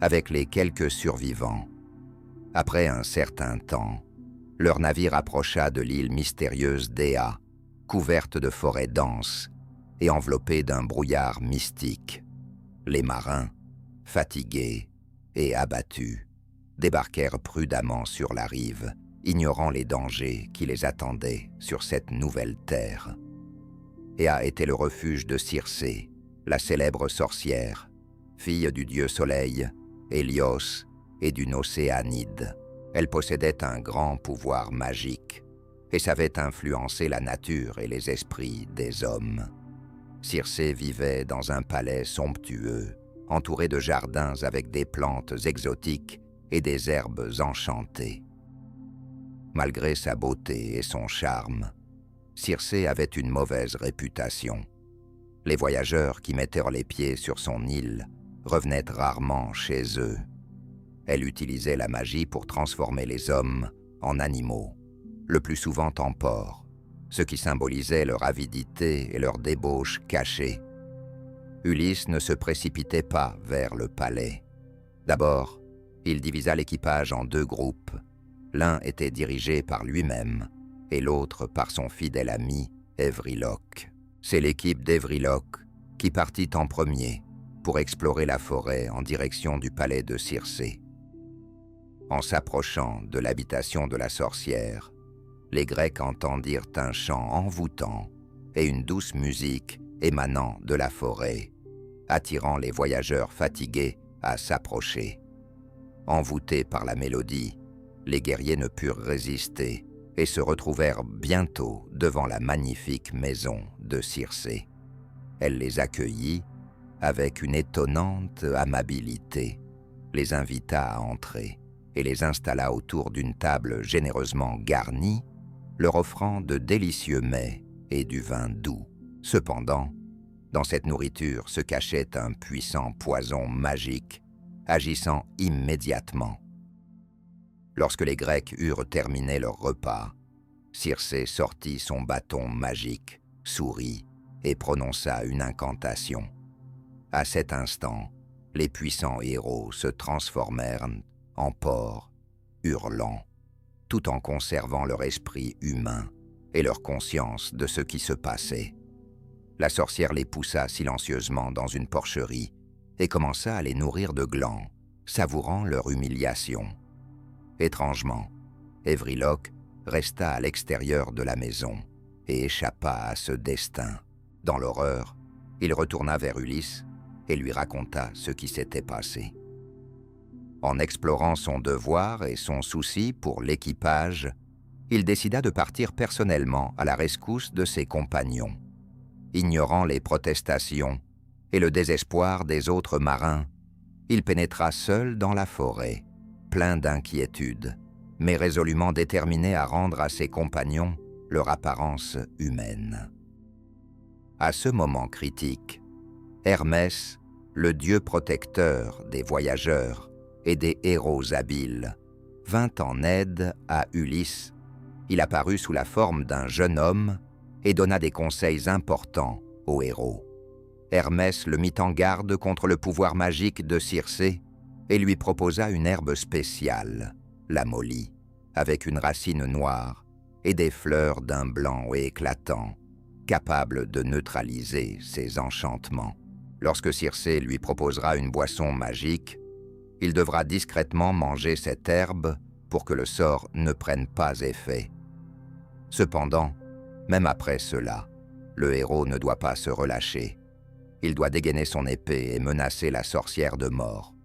A: avec les quelques survivants. Après un certain temps, leur navire approcha de l'île mystérieuse d'Éa, couverte de forêts denses et enveloppée d'un brouillard mystique. Les marins, fatigués et abattus, débarquèrent prudemment sur la rive, ignorant les dangers qui les attendaient sur cette nouvelle terre. Éa était le refuge de Circé, la célèbre sorcière, fille du dieu Soleil, Hélios et d'une Océanide. Elle possédait un grand pouvoir magique et savait influencer la nature et les esprits des hommes. Circé vivait dans un palais somptueux, entouré de jardins avec des plantes exotiques et des herbes enchantées. Malgré sa beauté et son charme, Circé avait une mauvaise réputation. Les voyageurs qui mettaient les pieds sur son île revenaient rarement chez eux. Elle utilisait la magie pour transformer les hommes en animaux, le plus souvent en porcs, ce qui symbolisait leur avidité et leur débauche cachée. Ulysse ne se précipitait pas vers le palais. D'abord, il divisa l'équipage en 2 groupes. L'un était dirigé par lui-même et l'autre par son fidèle ami Évriloque. C'est l'équipe d'Évriloque qui partit en premier pour explorer la forêt en direction du palais de Circé. En s'approchant de l'habitation de la sorcière, les Grecs entendirent un chant envoûtant et une douce musique émanant de la forêt, attirant les voyageurs fatigués à s'approcher. Envoûtés par la mélodie, les guerriers ne purent résister et se retrouvèrent bientôt devant la magnifique maison de Circé. Elle les accueillit avec une étonnante amabilité, les invita à entrer et les installa autour d'une table généreusement garnie, leur offrant de délicieux mets et du vin doux. Cependant, dans cette nourriture se cachait un puissant poison magique, agissant immédiatement. Lorsque les Grecs eurent terminé leur repas, Circé sortit son bâton magique, sourit et prononça une incantation. À cet instant, les puissants héros se transformèrent en porcs, hurlant, tout en conservant leur esprit humain et leur conscience de ce qui se passait. La sorcière les poussa silencieusement dans une porcherie et commença à les nourrir de glands, savourant leur humiliation. Étrangement, Évriloque resta à l'extérieur de la maison et échappa à ce destin. Dans l'horreur, il retourna vers Ulysse et lui raconta ce qui s'était passé. En explorant son devoir et son souci pour l'équipage, il décida de partir personnellement à la rescousse de ses compagnons. Ignorant les protestations et le désespoir des autres marins, il pénétra seul dans la forêt, plein d'inquiétude, mais résolument déterminé à rendre à ses compagnons leur apparence humaine. À ce moment critique, Hermès, le dieu protecteur des voyageurs et des héros habiles, vint en aide à Ulysse. Il apparut sous la forme d'un jeune homme et donna des conseils importants au héros. Hermès le mit en garde contre le pouvoir magique de Circé et lui proposa une herbe spéciale, la molly, avec une racine noire et des fleurs d'un blanc éclatant, capable de neutraliser ses enchantements. Lorsque Circé lui proposera une boisson magique, il devra discrètement manger cette herbe pour que le sort ne prenne pas effet. Cependant, même après cela, le héros ne doit pas se relâcher. Il doit dégainer son épée et menacer la sorcière de mort.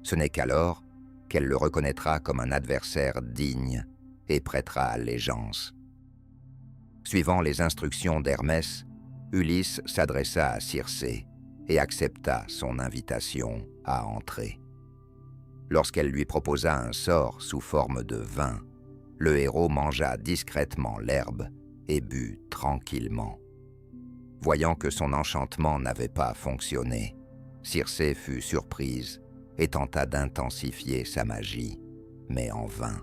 A: Ce n'est qu'alors qu'elle le reconnaîtra comme un adversaire digne et prêtera allégeance. Suivant les instructions d'Hermès, Ulysse s'adressa à Circé et accepta son invitation à entrer. Lorsqu'elle lui proposa un sort sous forme de vin, le héros mangea discrètement l'herbe et but tranquillement. Voyant que son enchantement n'avait pas fonctionné, Circé fut surprise et tenta d'intensifier sa magie, mais en vain.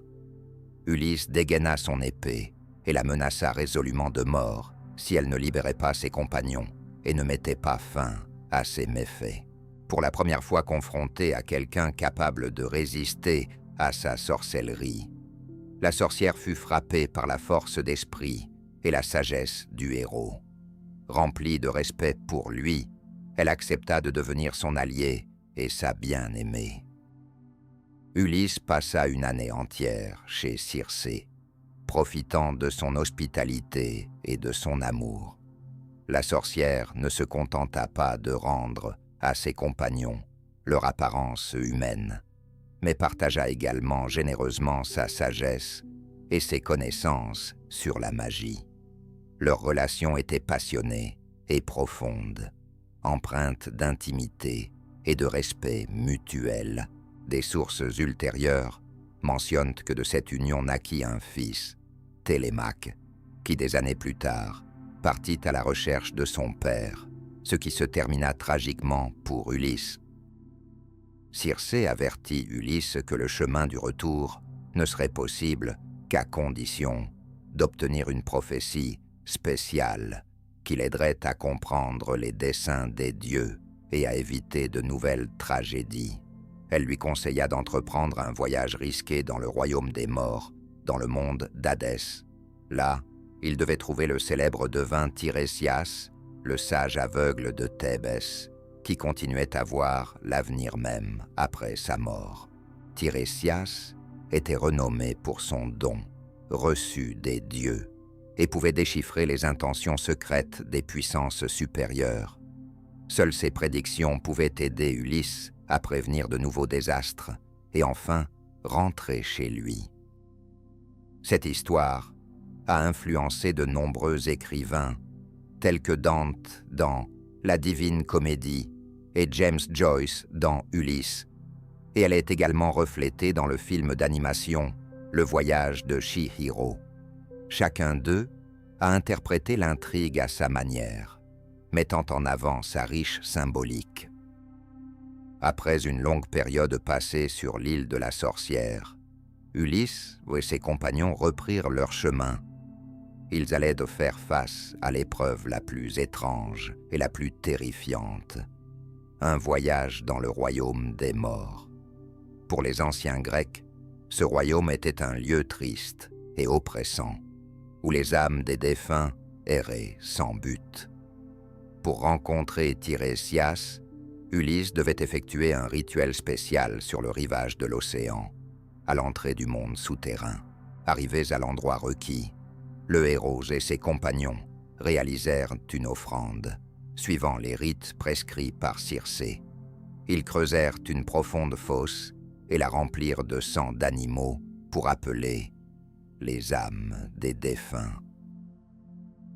A: Ulysse dégaina son épée et la menaça résolument de mort si elle ne libérait pas ses compagnons et ne mettait pas fin à ses méfaits. Pour la première fois confrontée à quelqu'un capable de résister à sa sorcellerie, la sorcière fut frappée par la force d'esprit et la sagesse du héros. Remplie de respect pour lui, elle accepta de devenir son allié et sa bien-aimée. Ulysse passa une année entière chez Circé, profitant de son hospitalité et de son amour. La sorcière ne se contenta pas de rendre à ses compagnons leur apparence humaine, mais partagea également généreusement sa sagesse et ses connaissances sur la magie. Leur relation était passionnée et profonde, empreinte d'intimité et de respect mutuel. Des sources ultérieures mentionnent que de cette union naquit un fils, Télémaque, qui des années plus tard partit à la recherche de son père, ce qui se termina tragiquement pour Ulysse. Circé avertit Ulysse que le chemin du retour ne serait possible qu'à condition d'obtenir une prophétie spéciale qui l'aiderait à comprendre les desseins des dieux et à éviter de nouvelles tragédies. Elle lui conseilla d'entreprendre un voyage risqué dans le royaume des morts, dans le monde d'Hadès. Là, il devait trouver le célèbre devin Tirésias, le sage aveugle de Thébès, qui continuait à voir l'avenir même après sa mort. Tirésias était renommé pour son don, reçu des dieux, et pouvait déchiffrer les intentions secrètes des puissances supérieures. Seules ses prédictions pouvaient aider Ulysse à prévenir de nouveaux désastres et enfin rentrer chez lui. Cette histoire a influencé de nombreux écrivains, tels que Dante dans La Divine Comédie et James Joyce dans Ulysse, et elle est également reflétée dans le film d'animation Le Voyage de Chihiro. Chacun d'eux a interprété l'intrigue à sa manière, mettant en avant sa riche symbolique. Après une longue période passée sur l'île de la sorcière, Ulysse et ses compagnons reprirent leur chemin. Ils allaient de faire face à l'épreuve la plus étrange et la plus terrifiante, un voyage dans le royaume des morts. Pour les anciens Grecs, ce royaume était un lieu triste et oppressant, où les âmes des défunts erraient sans but. Pour rencontrer Tirésias, Ulysse devait effectuer un rituel spécial sur le rivage de l'océan, à l'entrée du monde souterrain. Arrivés à l'endroit requis, le héros et ses compagnons réalisèrent une offrande, suivant les rites prescrits par Circé. Ils creusèrent une profonde fosse et la remplirent de sang d'animaux pour appeler les âmes des défunts.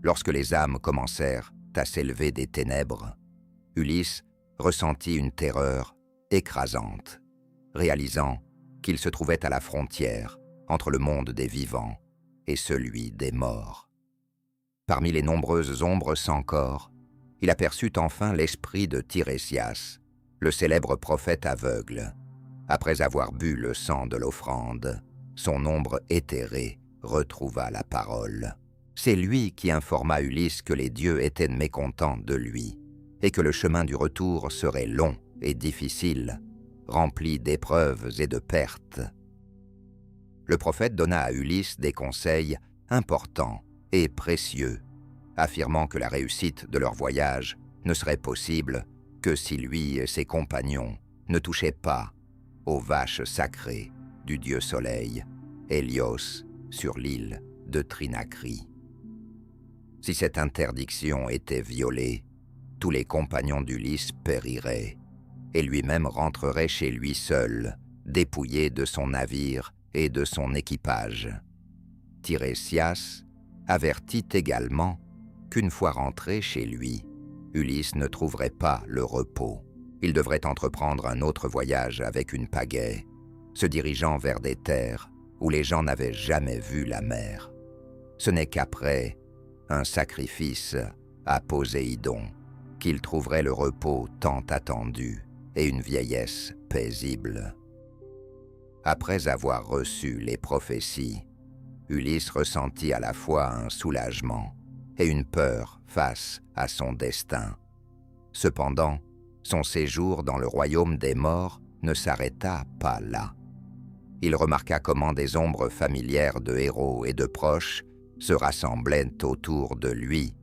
A: Lorsque les âmes commencèrent à s'élever des ténèbres, Ulysse ressentit une terreur écrasante, réalisant qu'il se trouvait à la frontière entre le monde des vivants et celui des morts. Parmi les nombreuses ombres sans corps, il aperçut enfin l'esprit de Tirésias, le célèbre prophète aveugle. Après avoir bu le sang de l'offrande, son ombre éthérée retrouva la parole. C'est lui qui informa Ulysse que les dieux étaient mécontents de lui et que le chemin du retour serait long et difficile, rempli d'épreuves et de pertes. Le prophète donna à Ulysse des conseils importants et précieux, affirmant que la réussite de leur voyage ne serait possible que si lui et ses compagnons ne touchaient pas aux vaches sacrées du dieu soleil, Hélios, sur l'île de Trinacrie. Si cette interdiction était violée, tous les compagnons d'Ulysse périraient, et lui-même rentrerait chez lui seul, dépouillé de son navire et de son équipage. Tirésias avertit également qu'une fois rentré chez lui, Ulysse ne trouverait pas le repos. Il devrait entreprendre un autre voyage avec une pagaie, se dirigeant vers des terres où les gens n'avaient jamais vu la mer. Ce n'est qu'après un sacrifice à Poséidon qu'il trouverait le repos tant attendu et une vieillesse paisible. Après avoir reçu les prophéties, Ulysse ressentit à la fois un soulagement et une peur face à son destin. Cependant, son séjour dans le royaume des morts ne s'arrêta pas là. Il remarqua comment des ombres familières de héros et de proches se rassemblaient autour de lui,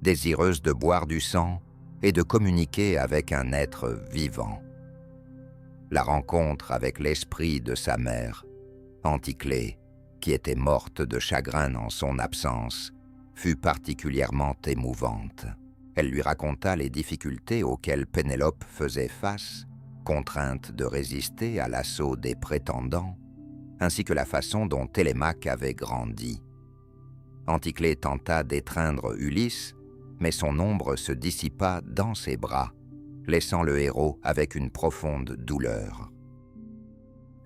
A: désireuses de boire du sang et de communiquer avec un être vivant. La rencontre avec l'esprit de sa mère, Anticlée, qui était morte de chagrin en son absence, fut particulièrement émouvante. Elle lui raconta les difficultés auxquelles Pénélope faisait face, contrainte de résister à l'assaut des prétendants, ainsi que la façon dont Télémaque avait grandi. Anticlée tenta d'étreindre Ulysse, mais son ombre se dissipa dans ses bras, laissant le héros avec une profonde douleur.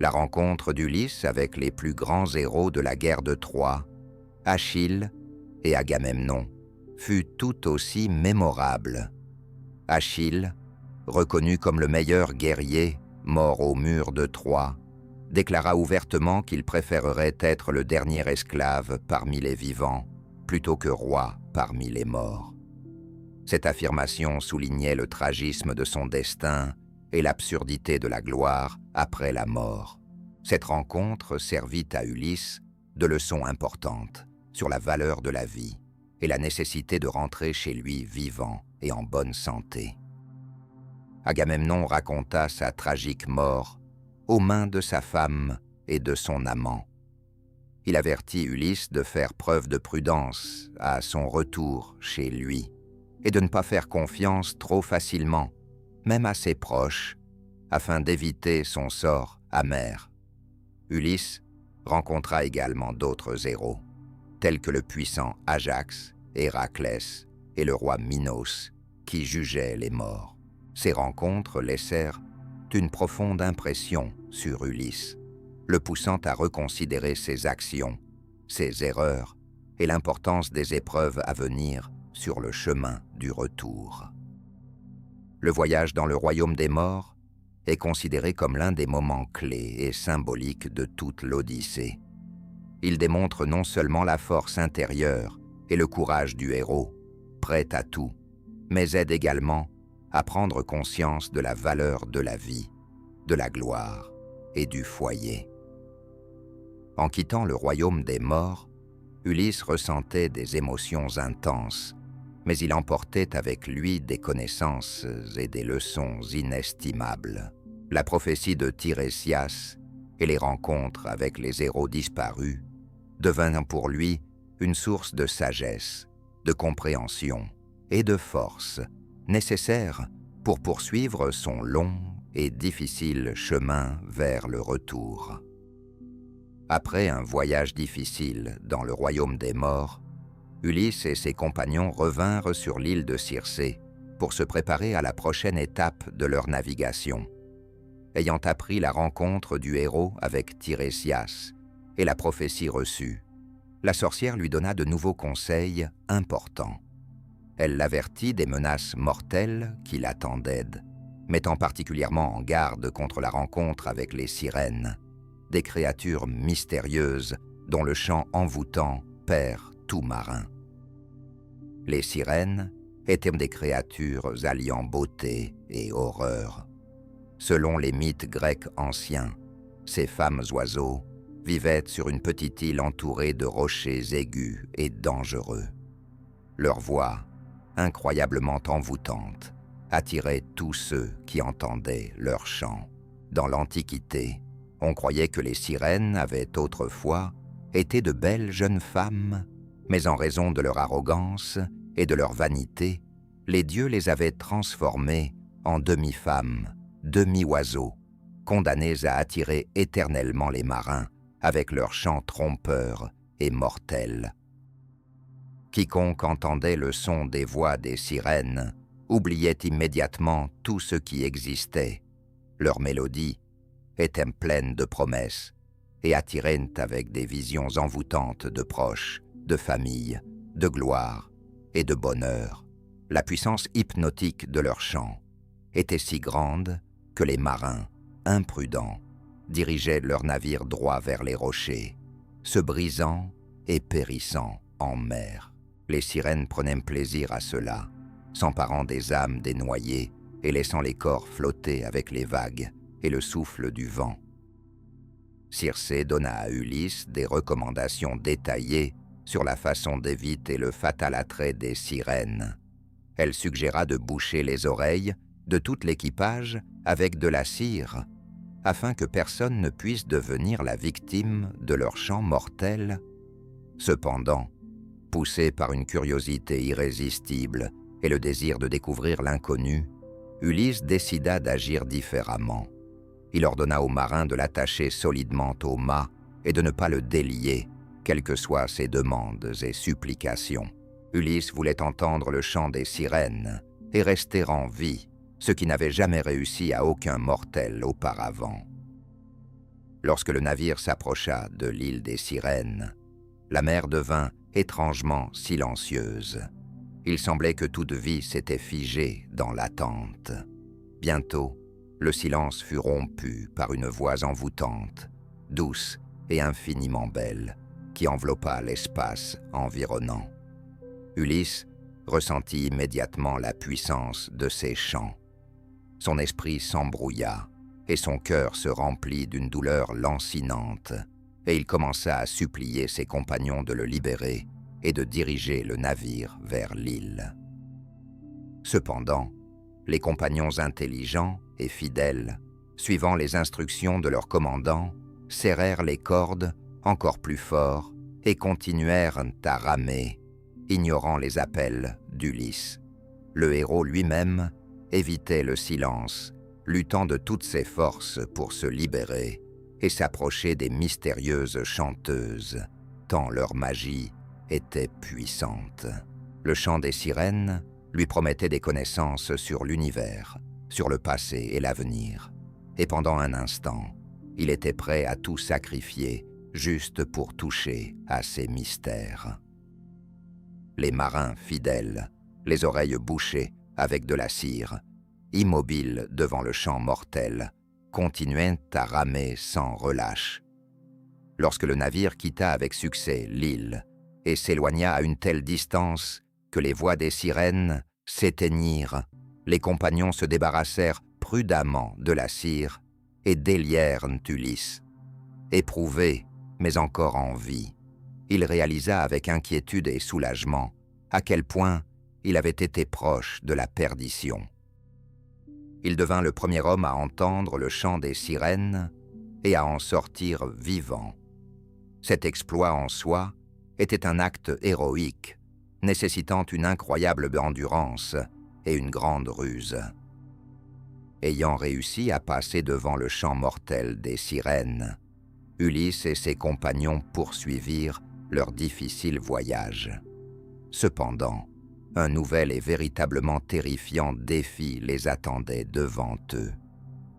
A: La rencontre d'Ulysse avec les plus grands héros de la guerre de Troie, Achille et Agamemnon, fut tout aussi mémorable. Achille, reconnu comme le meilleur guerrier, mort au mur de Troie, déclara ouvertement qu'il préférerait être le dernier esclave parmi les vivants, plutôt que roi parmi les morts. Cette affirmation soulignait le tragisme de son destin et l'absurdité de la gloire après la mort. Cette rencontre servit à Ulysse de leçons importantes sur la valeur de la vie et la nécessité de rentrer chez lui vivant et en bonne santé. Agamemnon raconta sa tragique mort aux mains de sa femme et de son amant. Il avertit Ulysse de faire preuve de prudence à son retour chez lui et de ne pas faire confiance trop facilement, même à ses proches, afin d'éviter son sort amer. Ulysse rencontra également d'autres héros, tels que le puissant Ajax, Héraclès et le roi Minos, qui jugeaient les morts. Ces rencontres laissèrent une profonde impression sur Ulysse, le poussant à reconsidérer ses actions, ses erreurs et l'importance des épreuves à venir sur le chemin du retour. Le voyage dans le royaume des morts est considéré comme l'un des moments clés et symboliques de toute l'Odyssée. Il démontre non seulement la force intérieure et le courage du héros, prêt à tout, mais aide également à prendre conscience de la valeur de la vie, de la gloire et du foyer. En quittant le royaume des morts, Ulysse ressentait des émotions intenses, mais il emportait avec lui des connaissances et des leçons inestimables. La prophétie de Tirésias et les rencontres avec les héros disparus devinrent pour lui une source de sagesse, de compréhension et de force nécessaires pour poursuivre son long et difficile chemin vers le retour. Après un voyage difficile dans le royaume des morts, Ulysse et ses compagnons revinrent sur l'île de Circé pour se préparer à la prochaine étape de leur navigation. Ayant appris la rencontre du héros avec Tirésias et la prophétie reçue, la sorcière lui donna de nouveaux conseils importants. Elle l'avertit des menaces mortelles qui l'attendaient, mettant particulièrement en garde contre la rencontre avec les sirènes, des créatures mystérieuses dont le chant envoûtant perd tout marin. Les sirènes étaient des créatures alliant beauté et horreur. Selon les mythes grecs anciens, ces femmes oiseaux vivaient sur une petite île entourée de rochers aigus et dangereux. Leur voix, incroyablement envoûtante, attirait tous ceux qui entendaient leur chant. Dans l'Antiquité, on croyait que les sirènes avaient autrefois été de belles jeunes femmes, mais en raison de leur arrogance et de leur vanité, les dieux les avaient transformées en demi-femmes, demi-oiseaux, condamnés à attirer éternellement les marins avec leurs chants trompeurs et mortels. Quiconque entendait le son des voix des sirènes oubliait immédiatement tout ce qui existait. Leurs mélodies étaient pleines de promesses et attiraient avec des visions envoûtantes de proches, de familles, de gloire et de bonheur. La puissance hypnotique de leurs chants était si grande que les marins, imprudents, dirigeaient leurs navires droit vers les rochers, se brisant et périssant en mer. Les sirènes prenaient plaisir à cela, s'emparant des âmes des noyés et laissant les corps flotter avec les vagues et le souffle du vent. Circé donna à Ulysse des recommandations détaillées sur la façon d'éviter le fatal attrait des sirènes. Elle suggéra de boucher les oreilles de tout l'équipage avec de la cire, afin que personne ne puisse devenir la victime de leur chant mortel. Cependant, poussé par une curiosité irrésistible et le désir de découvrir l'inconnu, Ulysse décida d'agir différemment. Il ordonna aux marins de l'attacher solidement au mât et de ne pas le délier, quelles que soient ses demandes et supplications. Ulysse voulait entendre le chant des sirènes et rester en vie, ce qui n'avait jamais réussi à aucun mortel auparavant. Lorsque le navire s'approcha de l'île des sirènes, la mer devint étrangement silencieuse. Il semblait que toute vie s'était figée dans l'attente. Bientôt, le silence fut rompu par une voix envoûtante, douce et infiniment belle, qui enveloppa l'espace environnant. Ulysse ressentit immédiatement la puissance de ces chants. Son esprit s'embrouilla et son cœur se remplit d'une douleur lancinante, et il commença à supplier ses compagnons de le libérer et de diriger le navire vers l'île. Cependant, les compagnons intelligents et fidèles, suivant les instructions de leur commandant, serrèrent les cordes encore plus fort et continuèrent à ramer, ignorant les appels d'Ulysse. Le héros lui-même évitait le silence, luttant de toutes ses forces pour se libérer et s'approcher des mystérieuses chanteuses, tant leur magie était puissante. Le chant des sirènes lui promettait des connaissances sur l'univers, sur le passé et l'avenir, et pendant un instant, il était prêt à tout sacrifier juste pour toucher à ces mystères. Les marins fidèles, les oreilles bouchées avec de la cire, immobiles devant le chant mortel, continuaient à ramer sans relâche. Lorsque le navire quitta avec succès l'île et s'éloigna à une telle distance que les voix des sirènes s'éteignirent, les compagnons se débarrassèrent prudemment de la cire et délièrent Ulysse. Éprouvé, mais encore en vie, il réalisa avec inquiétude et soulagement à quel point il avait été proche de la perdition. Il devint le premier homme à entendre le chant des sirènes et à en sortir vivant. Cet exploit en soi était un acte héroïque, nécessitant une incroyable endurance et une grande ruse. Ayant réussi à passer devant le chant mortel des sirènes, Ulysse et ses compagnons poursuivirent leur difficile voyage. Cependant, un nouvel et véritablement terrifiant défi les attendait devant eux.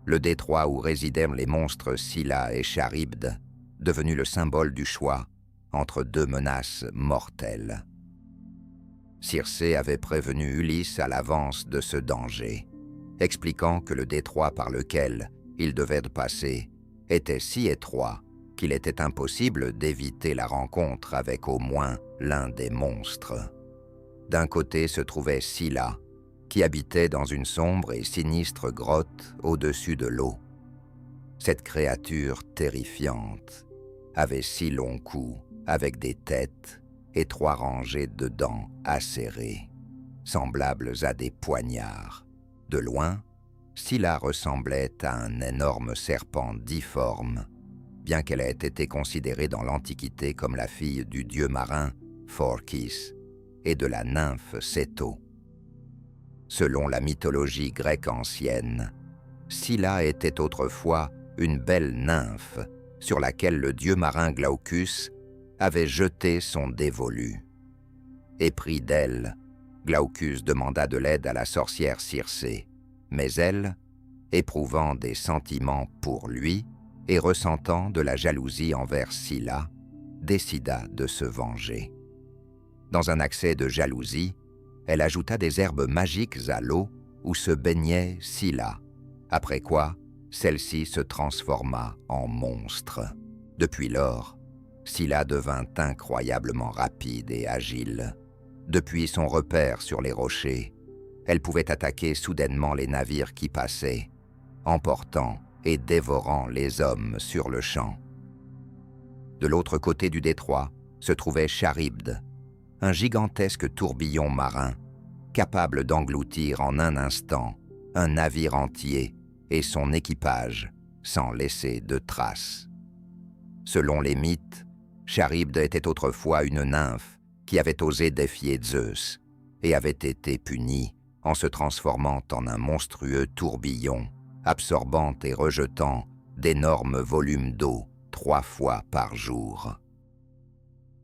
A: Le détroit où résidaient les monstres Scylla et Charybde, devenu le symbole du choix entre deux menaces mortelles. Circé avait prévenu Ulysse à l'avance de ce danger, expliquant que le détroit par lequel il devait passer était si étroit qu'il était impossible d'éviter la rencontre avec au moins l'un des monstres. D'un côté se trouvait Scylla, qui habitait dans une sombre et sinistre grotte au-dessus de l'eau. Cette créature terrifiante avait 6 longs coups avec des têtes et 3 rangées de dents acérées, semblables à des poignards. De loin, Scylla ressemblait à un énorme serpent difforme, bien qu'elle ait été considérée dans l'Antiquité comme la fille du dieu marin Phorkys et de la nymphe Ceto. Selon la mythologie grecque ancienne, Scylla était autrefois une belle nymphe sur laquelle le dieu marin Glaucus avait jeté son dévolu. Épris d'elle, Glaucus demanda de l'aide à la sorcière Circé, mais elle, éprouvant des sentiments pour lui et ressentant de la jalousie envers Scylla, décida de se venger. Dans un accès de jalousie, elle ajouta des herbes magiques à l'eau où se baignait Scylla, après quoi celle-ci se transforma en monstre. Depuis lors, Scylla devint incroyablement rapide et agile. Depuis son repère sur les rochers, elle pouvait attaquer soudainement les navires qui passaient, emportant et dévorant les hommes sur le champ. De l'autre côté du détroit se trouvait Charybde, un gigantesque tourbillon marin, capable d'engloutir en un instant un navire entier et son équipage sans laisser de traces. Selon les mythes, Charybde était autrefois une nymphe qui avait osé défier Zeus et avait été punie en se transformant en un monstrueux tourbillon, absorbant et rejetant d'énormes volumes d'eau 3 fois par jour.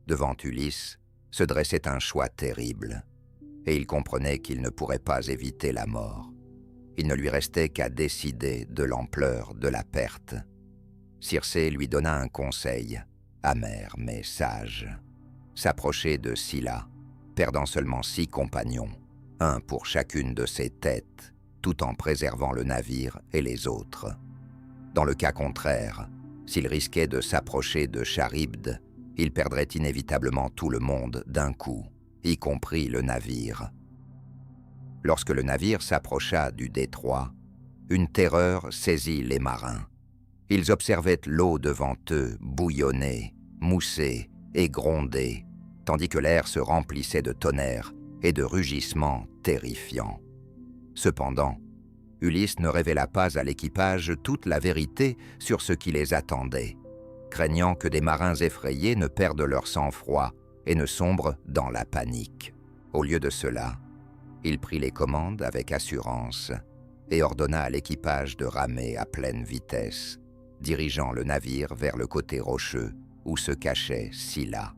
A: Devant Ulysse se dressait un choix terrible, et il comprenait qu'il ne pourrait pas éviter la mort. Il ne lui restait qu'à décider de l'ampleur de la perte. Circé lui donna un conseil, amer mais sage. S'approcher de Scylla, perdant seulement 6 compagnons, un pour chacune de ses têtes, tout en préservant le navire et les autres. Dans le cas contraire, s'il risquait de s'approcher de Charybde, il perdrait inévitablement tout le monde d'un coup, y compris le navire. Lorsque le navire s'approcha du détroit, une terreur saisit les marins. Ils observaient l'eau devant eux bouillonner, mousser et gronder, tandis que l'air se remplissait de tonnerres et de rugissements terrifiants. Cependant, Ulysse ne révéla pas à l'équipage toute la vérité sur ce qui les attendait, craignant que des marins effrayés ne perdent leur sang-froid et ne sombrent dans la panique. Au lieu de cela, il prit les commandes avec assurance et ordonna à l'équipage de ramer à pleine vitesse, dirigeant le navire vers le côté rocheux où se cachait Scylla.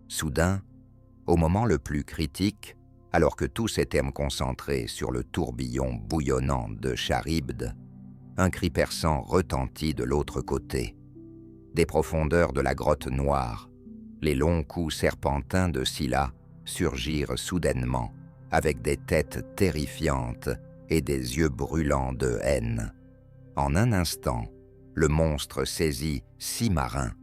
A: Soudain, au moment le plus critique, alors que tous étaient concentrés sur le tourbillon bouillonnant de Charybde, un cri perçant retentit de l'autre côté. Des profondeurs de la grotte noire, les longs coups serpentins de Scylla surgirent soudainement, avec des têtes terrifiantes et des yeux brûlants de haine. En un instant, le monstre saisit 6 marins,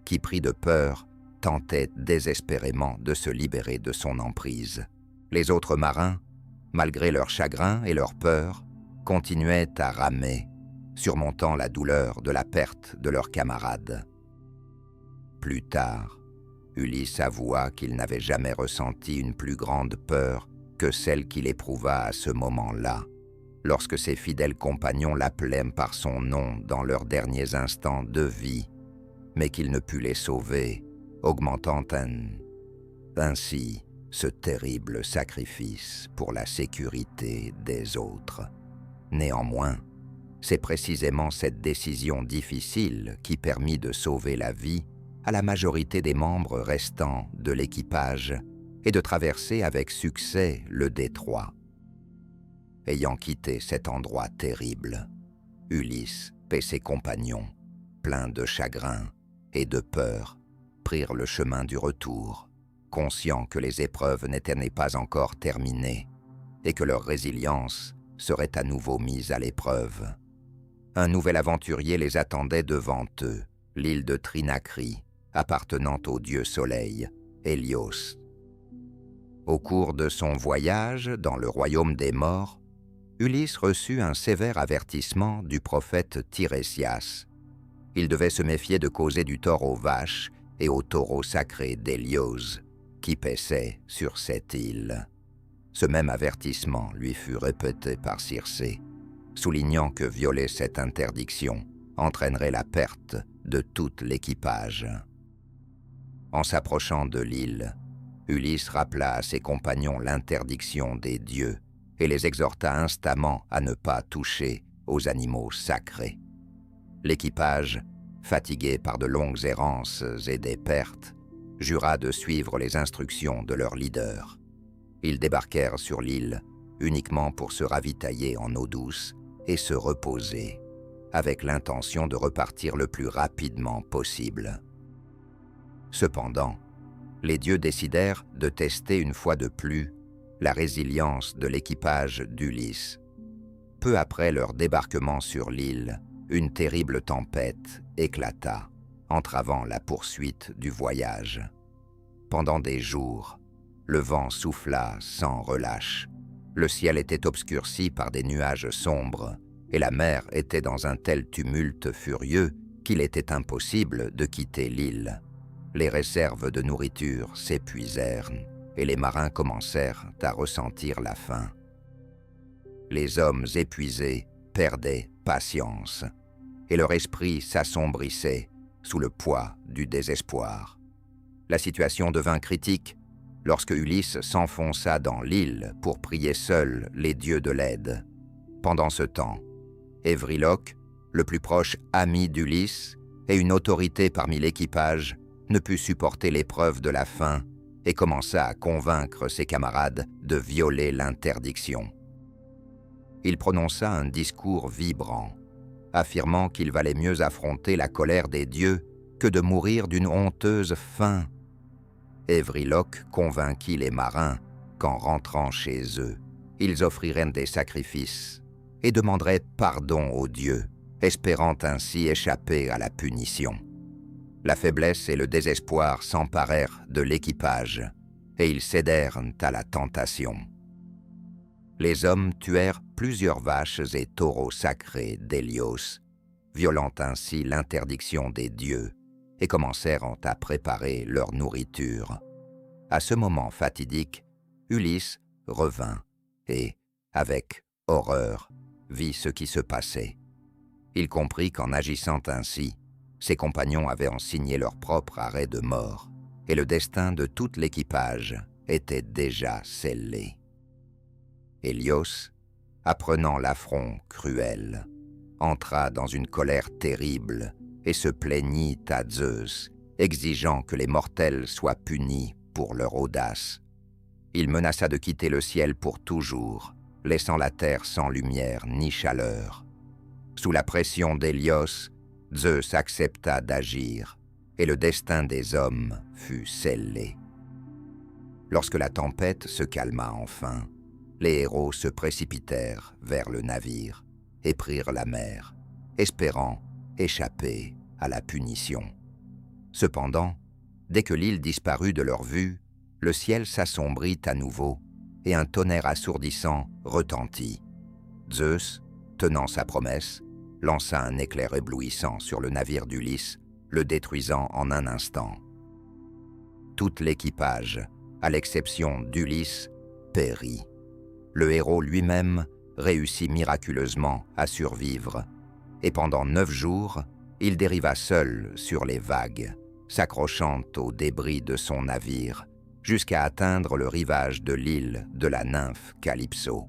A: qui, pris de peur, tentaient désespérément de se libérer de son emprise. Les autres marins, malgré leur chagrin et leur peur, continuaient à ramer, surmontant la douleur de la perte de leurs camarades. Plus tard, Ulysse avoua qu'il n'avait jamais ressenti une plus grande peur que celle qu'il éprouva à ce moment-là, lorsque ses fidèles compagnons l'appelaient par son nom dans leurs derniers instants de vie, mais qu'il ne put les sauver, augmentant ainsi ce terrible sacrifice pour la sécurité des autres. Néanmoins, C'est précisément cette décision difficile qui permit de sauver la vie à la majorité des membres restants de l'équipage et de traverser avec succès le détroit. Ayant quitté cet endroit terrible, Ulysse et ses compagnons, pleins de chagrin et de peur, prirent le chemin du retour, conscients que les épreuves n'étaient pas encore terminées et que leur résilience serait à nouveau mise à l'épreuve. Un nouvel aventurier les attendait devant eux, l'île de Trinacrie, appartenant au dieu soleil, Hélios. Au cours de son voyage dans le royaume des morts, Ulysse reçut un sévère avertissement du prophète Tirésias. Il devait se méfier de causer du tort aux vaches et aux taureaux sacrés d'Hélios, qui paissaient sur cette île. Ce même avertissement lui fut répété par Circé, soulignant que violer cette interdiction entraînerait la perte de tout l'équipage. En s'approchant de l'île, Ulysse rappela à ses compagnons l'interdiction des dieux et les exhorta instamment à ne pas toucher aux animaux sacrés. L'équipage, fatigué par de longues errances et des pertes, jura de suivre les instructions de leur leader. Ils débarquèrent sur l'île uniquement pour se ravitailler en eau douce et se reposer, avec l'intention de repartir le plus rapidement possible. Cependant, les dieux décidèrent de tester une fois de plus la résilience de l'équipage d'Ulysse. Peu après leur débarquement sur l'île, une terrible tempête éclata, entravant la poursuite du voyage. Pendant des jours, le vent souffla sans relâche. Le ciel était obscurci par des nuages sombres, et la mer était dans un tel tumulte furieux qu'il était impossible de quitter l'île. Les réserves de nourriture s'épuisèrent, et les marins commencèrent à ressentir la faim. Les hommes épuisés perdaient patience, et leur esprit s'assombrissait sous le poids du désespoir. La situation devint critique lorsque Ulysse s'enfonça dans l'île pour prier seul les dieux de l'aide. Pendant ce temps, Évriloque, le plus proche ami d'Ulysse et une autorité parmi l'équipage, ne put supporter l'épreuve de la faim et commença à convaincre ses camarades de violer l'interdiction. Il prononça un discours vibrant, affirmant qu'il valait mieux affronter la colère des dieux que de mourir d'une honteuse faim. Évriloque convainquit les marins qu'en rentrant chez eux, ils offriraient des sacrifices et demanderaient pardon aux dieux, espérant ainsi échapper à la punition. La faiblesse et le désespoir s'emparèrent de l'équipage et ils cédèrent à la tentation. Les hommes tuèrent plusieurs vaches et taureaux sacrés d'Hélios, violant ainsi l'interdiction des dieux, et commencèrent à préparer leur nourriture. À ce moment fatidique, Ulysse revint et, avec horreur, vit ce qui se passait. Il comprit qu'en agissant ainsi, ses compagnons avaient en signé leur propre arrêt de mort, et le destin de tout l'équipage était déjà scellé. Hélios, apprenant l'affront cruel, entra dans une colère terrible et se plaignit à Zeus, exigeant que les mortels soient punis pour leur audace. Il menaça de quitter le ciel pour toujours, laissant la terre sans lumière ni chaleur. Sous la pression d'Hélios, Zeus accepta d'agir, et le destin des hommes fut scellé. Lorsque la tempête se calma enfin, les héros se précipitèrent vers le navire et prirent la mer, espérant échapper à la punition. Cependant, dès que l'île disparut de leur vue, le ciel s'assombrit à nouveau et un tonnerre assourdissant retentit. Zeus, tenant sa promesse, lança un éclair éblouissant sur le navire d'Ulysse, le détruisant en un instant. Tout l'équipage, à l'exception d'Ulysse, périt. Le héros lui-même réussit miraculeusement à survivre, et pendant 9 jours, il dériva seul sur les vagues, s'accrochant aux débris de son navire, jusqu'à atteindre le rivage de l'île de la nymphe Calypso,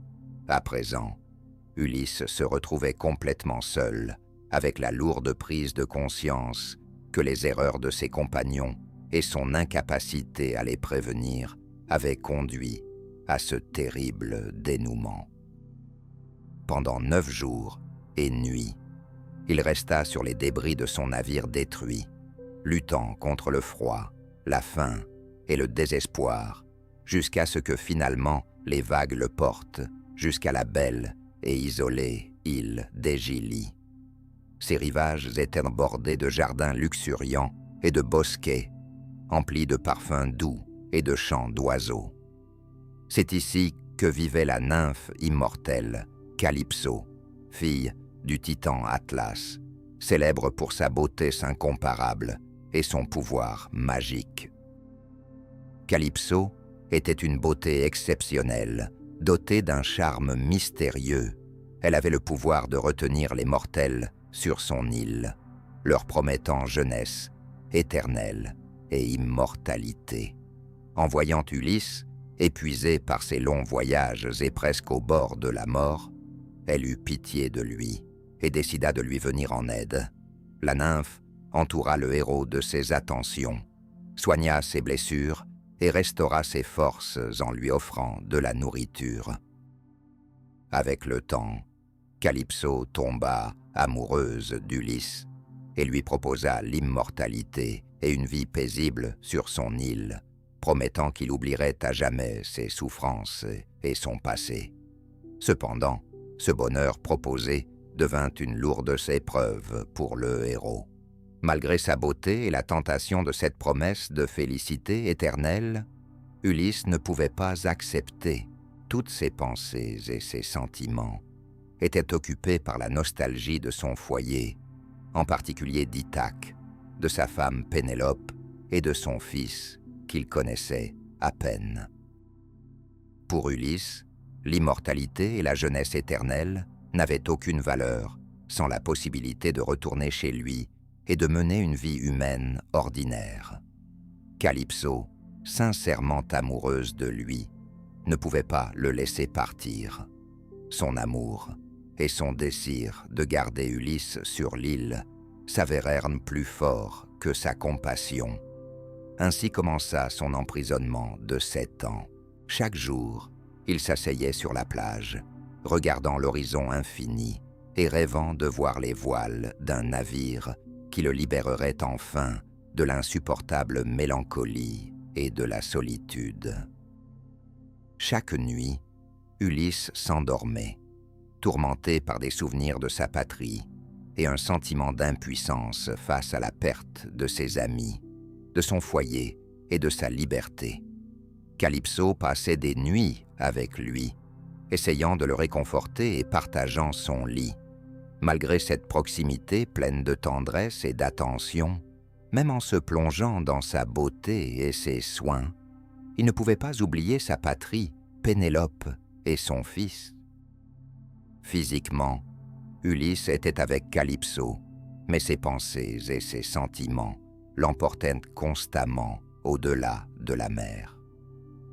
A: à présent Ulysse se retrouvait complètement seul, avec la lourde prise de conscience que les erreurs de ses compagnons et son incapacité à les prévenir avaient conduit à ce terrible dénouement. Pendant 9 jours et nuits, il resta sur les débris de son navire détruit, luttant contre le froid, la faim et le désespoir, jusqu'à ce que finalement les vagues le portent jusqu'à la belle et isolée île d'Égili. Ses rivages étaient bordés de jardins luxuriants et de bosquets, emplis de parfums doux et de chants d'oiseaux. C'est ici que vivait la nymphe immortelle, Calypso, fille du titan Atlas, célèbre pour sa beauté incomparable et son pouvoir magique. Calypso était une beauté exceptionnelle, dotée d'un charme mystérieux. Elle avait le pouvoir de retenir les mortels sur son île, leur promettant jeunesse, éternelle et immortalité. En voyant Ulysse, épuisé par ses longs voyages et presque au bord de la mort, elle eut pitié de lui et décida de lui venir en aide. La nymphe entoura le héros de ses attentions, soigna ses blessures et restaura ses forces en lui offrant de la nourriture. Avec le temps, Calypso tomba amoureuse d'Ulysse et lui proposa l'immortalité et une vie paisible sur son île, promettant qu'il oublierait à jamais ses souffrances et son passé. Cependant, ce bonheur proposé devint une lourde épreuve pour le héros. Malgré sa beauté et la tentation de cette promesse de félicité éternelle, Ulysse ne pouvait pas accepter. Toutes ses pensées et ses sentiments étaient occupés par la nostalgie de son foyer, en particulier d'Ithaque, de sa femme Pénélope et de son fils qu'il connaissait à peine. Pour Ulysse, l'immortalité et la jeunesse éternelle n'avaient aucune valeur sans la possibilité de retourner chez lui et de mener une vie humaine ordinaire. Calypso, sincèrement amoureuse de lui, ne pouvait pas le laisser partir. Son amour et son désir de garder Ulysse sur l'île s'avérèrent plus forts que sa compassion. Ainsi commença son emprisonnement de 7 ans. Chaque jour, il s'asseyait sur la plage, regardant l'horizon infini et rêvant de voir les voiles d'un navire qui le libérerait enfin de l'insupportable mélancolie et de la solitude. Chaque nuit, Ulysse s'endormait, tourmenté par des souvenirs de sa patrie et un sentiment d'impuissance face à la perte de ses amis, de son foyer et de sa liberté. Calypso passait des nuits avec lui, essayant de le réconforter et partageant son lit. Malgré cette proximité pleine de tendresse et d'attention, même en se plongeant dans sa beauté et ses soins, il ne pouvait pas oublier sa patrie, Pénélope et son fils. Physiquement, Ulysse était avec Calypso, mais ses pensées et ses sentiments l'emportaient constamment au-delà de la mer.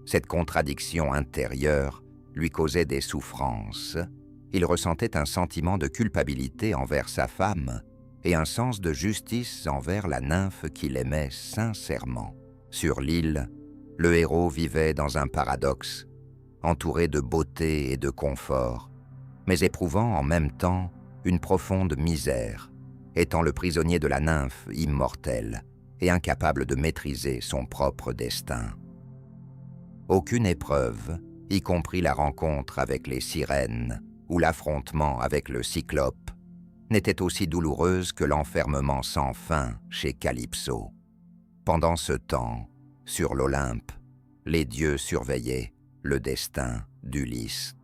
A: Cette contradiction intérieure lui causait des souffrances. Il ressentait un sentiment de culpabilité envers sa femme et un sens de justice envers la nymphe qu'il aimait sincèrement. Sur l'île, le héros vivait dans un paradoxe, entouré de beauté et de confort, mais éprouvant en même temps une profonde misère, étant le prisonnier de la nymphe immortelle et incapable de maîtriser son propre destin. Aucune épreuve, y compris la rencontre avec les sirènes ou l'affrontement avec le cyclope, n'était aussi douloureuse que l'enfermement sans fin chez Calypso. Pendant ce temps, sur l'Olympe, les dieux surveillaient le destin d'Ulysse.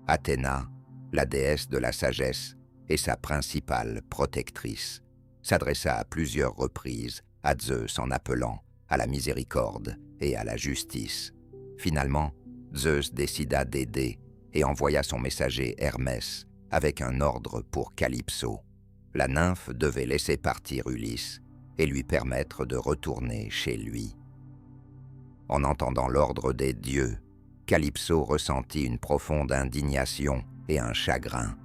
A: Athéna, la déesse de la sagesse et sa principale protectrice, s'adressa à plusieurs reprises à Zeus en appelant à la miséricorde et à la justice. Finalement, Zeus décida d'aider et envoya son messager Hermès avec un ordre pour Calypso. La nymphe devait laisser partir Ulysse et lui permettre de retourner chez lui. En entendant l'ordre des dieux, Calypso ressentit une profonde indignation et un chagrin.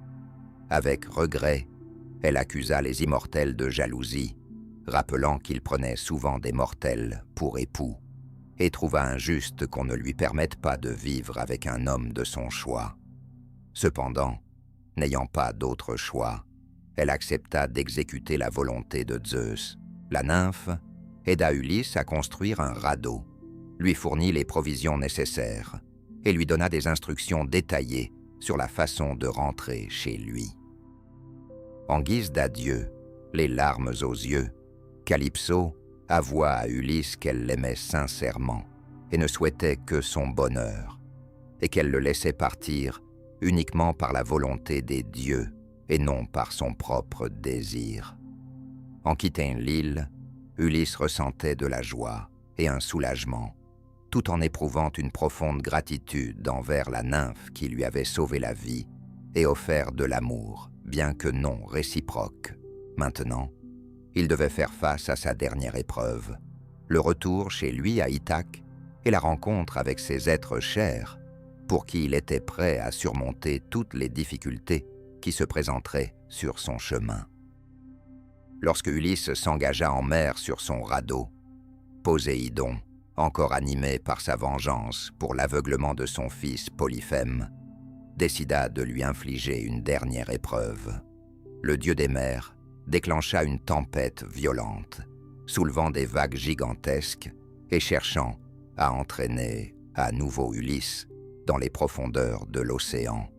A: Avec regret, elle accusa les immortels de jalousie, rappelant qu'ils prenaient souvent des mortels pour époux, et trouva injuste qu'on ne lui permette pas de vivre avec un homme de son choix. Cependant, n'ayant pas d'autre choix, elle accepta d'exécuter la volonté de Zeus. La nymphe aida Ulysse à construire un radeau, lui fournit les provisions nécessaires et lui donna des instructions détaillées sur la façon de rentrer chez lui. En guise d'adieu, les larmes aux yeux, Calypso avoua à Ulysse qu'elle l'aimait sincèrement et ne souhaitait que son bonheur, et qu'elle le laissait partir uniquement par la volonté des dieux et non par son propre désir. En quittant l'île, Ulysse ressentait de la joie et un soulagement, tout en éprouvant une profonde gratitude envers la nymphe qui lui avait sauvé la vie et offert de l'amour, bien que non réciproque. Maintenant, il devait faire face à sa dernière épreuve, le retour chez lui à Ithaque et la rencontre avec ses êtres chers, pour qui il était prêt à surmonter toutes les difficultés qui se présenteraient sur son chemin. Lorsque Ulysse s'engagea en mer sur son radeau, Poséidon, encore animé par sa vengeance pour l'aveuglement de son fils Polyphème, décida de lui infliger une dernière épreuve. Le dieu des mers déclencha une tempête violente, soulevant des vagues gigantesques et cherchant à entraîner à nouveau Ulysse dans les profondeurs de l'océan.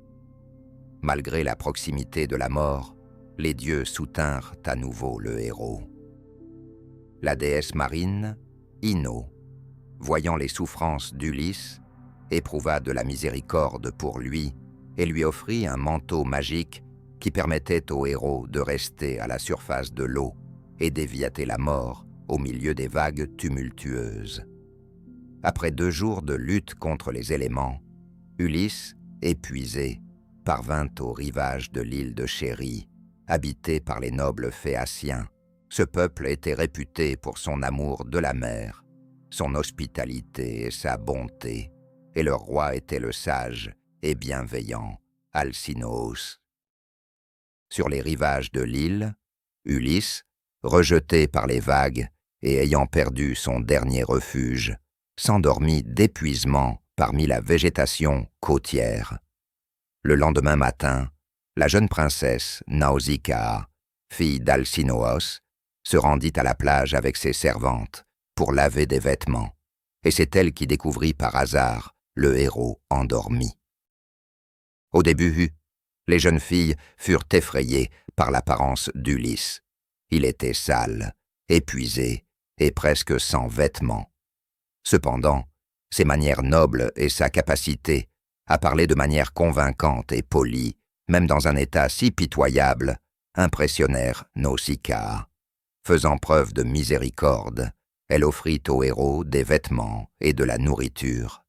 A: Malgré la proximité de la mort, les dieux soutinrent à nouveau le héros. La déesse marine, Ino, voyant les souffrances d'Ulysse, éprouva de la miséricorde pour lui et lui offrit un manteau magique qui permettait au héros de rester à la surface de l'eau et d'éviter la mort au milieu des vagues tumultueuses. Après 2 jours de lutte contre les éléments, Ulysse, épuisé, parvint au rivage de l'île de Chérie, habité par les nobles Phéaciens. Ce peuple était réputé pour son amour de la mer, son hospitalité et sa bonté, et leur roi était le sage et bienveillant Alcinous. Sur les rivages de l'île, Ulysse, rejeté par les vagues et ayant perdu son dernier refuge, s'endormit d'épuisement parmi la végétation côtière. Le lendemain matin, la jeune princesse Nausicaa, fille d'Alcinous, se rendit à la plage avec ses servantes pour laver des vêtements, et c'est elle qui découvrit par hasard le héros endormi. Au début, les jeunes filles furent effrayées par l'apparence d'Ulysse. Il était sale, épuisé et presque sans vêtements. Cependant, ses manières nobles et sa capacité à parler de manière convaincante et polie, même dans un état si pitoyable, impressionnèrent Nausicaa. Faisant preuve de miséricorde, elle offrit au héros des vêtements et de la nourriture,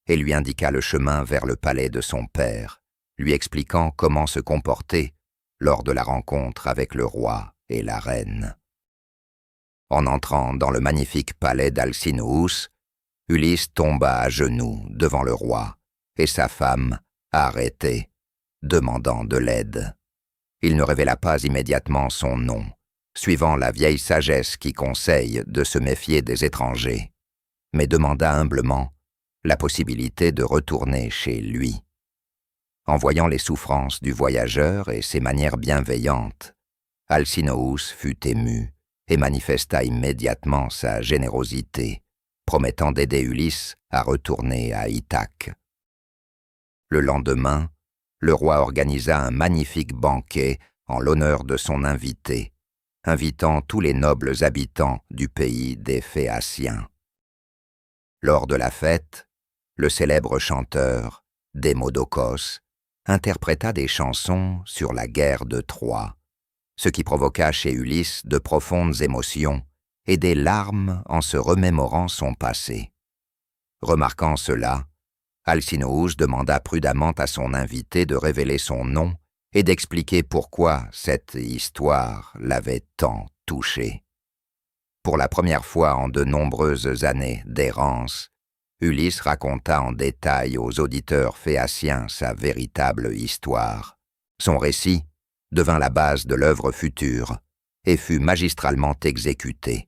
A: et lui indiqua le chemin vers le palais de son père, lui expliquant comment se comporter lors de la rencontre avec le roi et la reine. En entrant dans le magnifique palais d'Alcinous, Ulysse tomba à genoux devant le roi et sa femme, arrêtée, demandant de l'aide. Il ne révéla pas immédiatement son nom, suivant la vieille sagesse qui conseille de se méfier des étrangers, mais demanda humblement la possibilité de retourner chez lui. En voyant les souffrances du voyageur et ses manières bienveillantes, Alcinous fut ému et manifesta immédiatement sa générosité, promettant d'aider Ulysse à retourner à Ithaque. Le lendemain, le roi organisa un magnifique banquet en l'honneur de son invité, invitant tous les nobles habitants du pays des Phéaciens. Lors de la fête, le célèbre chanteur, Démodocos, interpréta des chansons sur la guerre de Troie, ce qui provoqua chez Ulysse de profondes émotions et des larmes en se remémorant son passé. Remarquant cela, Alcinous demanda prudemment à son invité de révéler son nom et d'expliquer pourquoi cette histoire l'avait tant touché. Pour la première fois en de nombreuses années d'errance, Ulysse raconta en détail aux auditeurs phéaciens sa véritable histoire. Son récit devint la base de l'œuvre future et fut magistralement exécuté.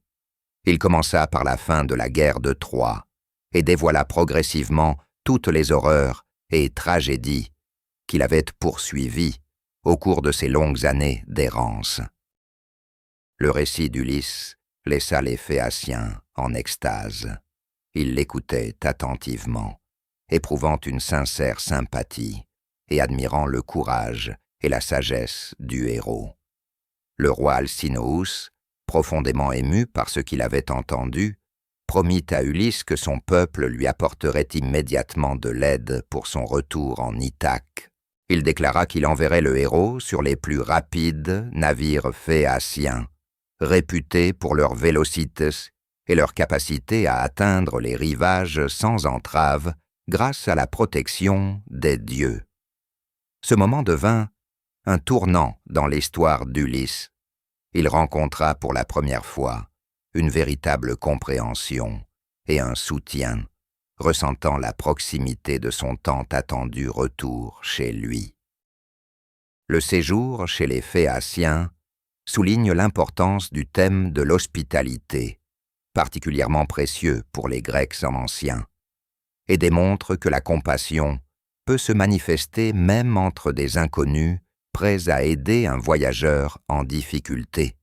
A: Il commença par la fin de la guerre de Troie et dévoila progressivement toutes les horreurs et tragédies qu'il avait poursuivies au cours de ses longues années d'errance. Le récit d'Ulysse laissa les Phéaciens en extase. Ils l'écoutaient attentivement, éprouvant une sincère sympathie et admirant le courage et la sagesse du héros. Le roi Alcinous, profondément ému par ce qu'il avait entendu, promit à Ulysse que son peuple lui apporterait immédiatement de l'aide pour son retour en Ithaque. Il déclara qu'il enverrait le héros sur les plus rapides navires phéaciens, réputés pour leur vélocité et leur capacité à atteindre les rivages sans entrave grâce à la protection des dieux. Ce moment devint un tournant dans l'histoire d'Ulysse. Il rencontra pour la première fois une véritable compréhension et un soutien, ressentant la proximité de son tant attendu retour chez lui. Le séjour chez les Phéaciens souligne l'importance du thème de l'hospitalité, particulièrement précieux pour les Grecs anciens, et démontre que la compassion peut se manifester même entre des inconnus prêts à aider un voyageur en difficulté.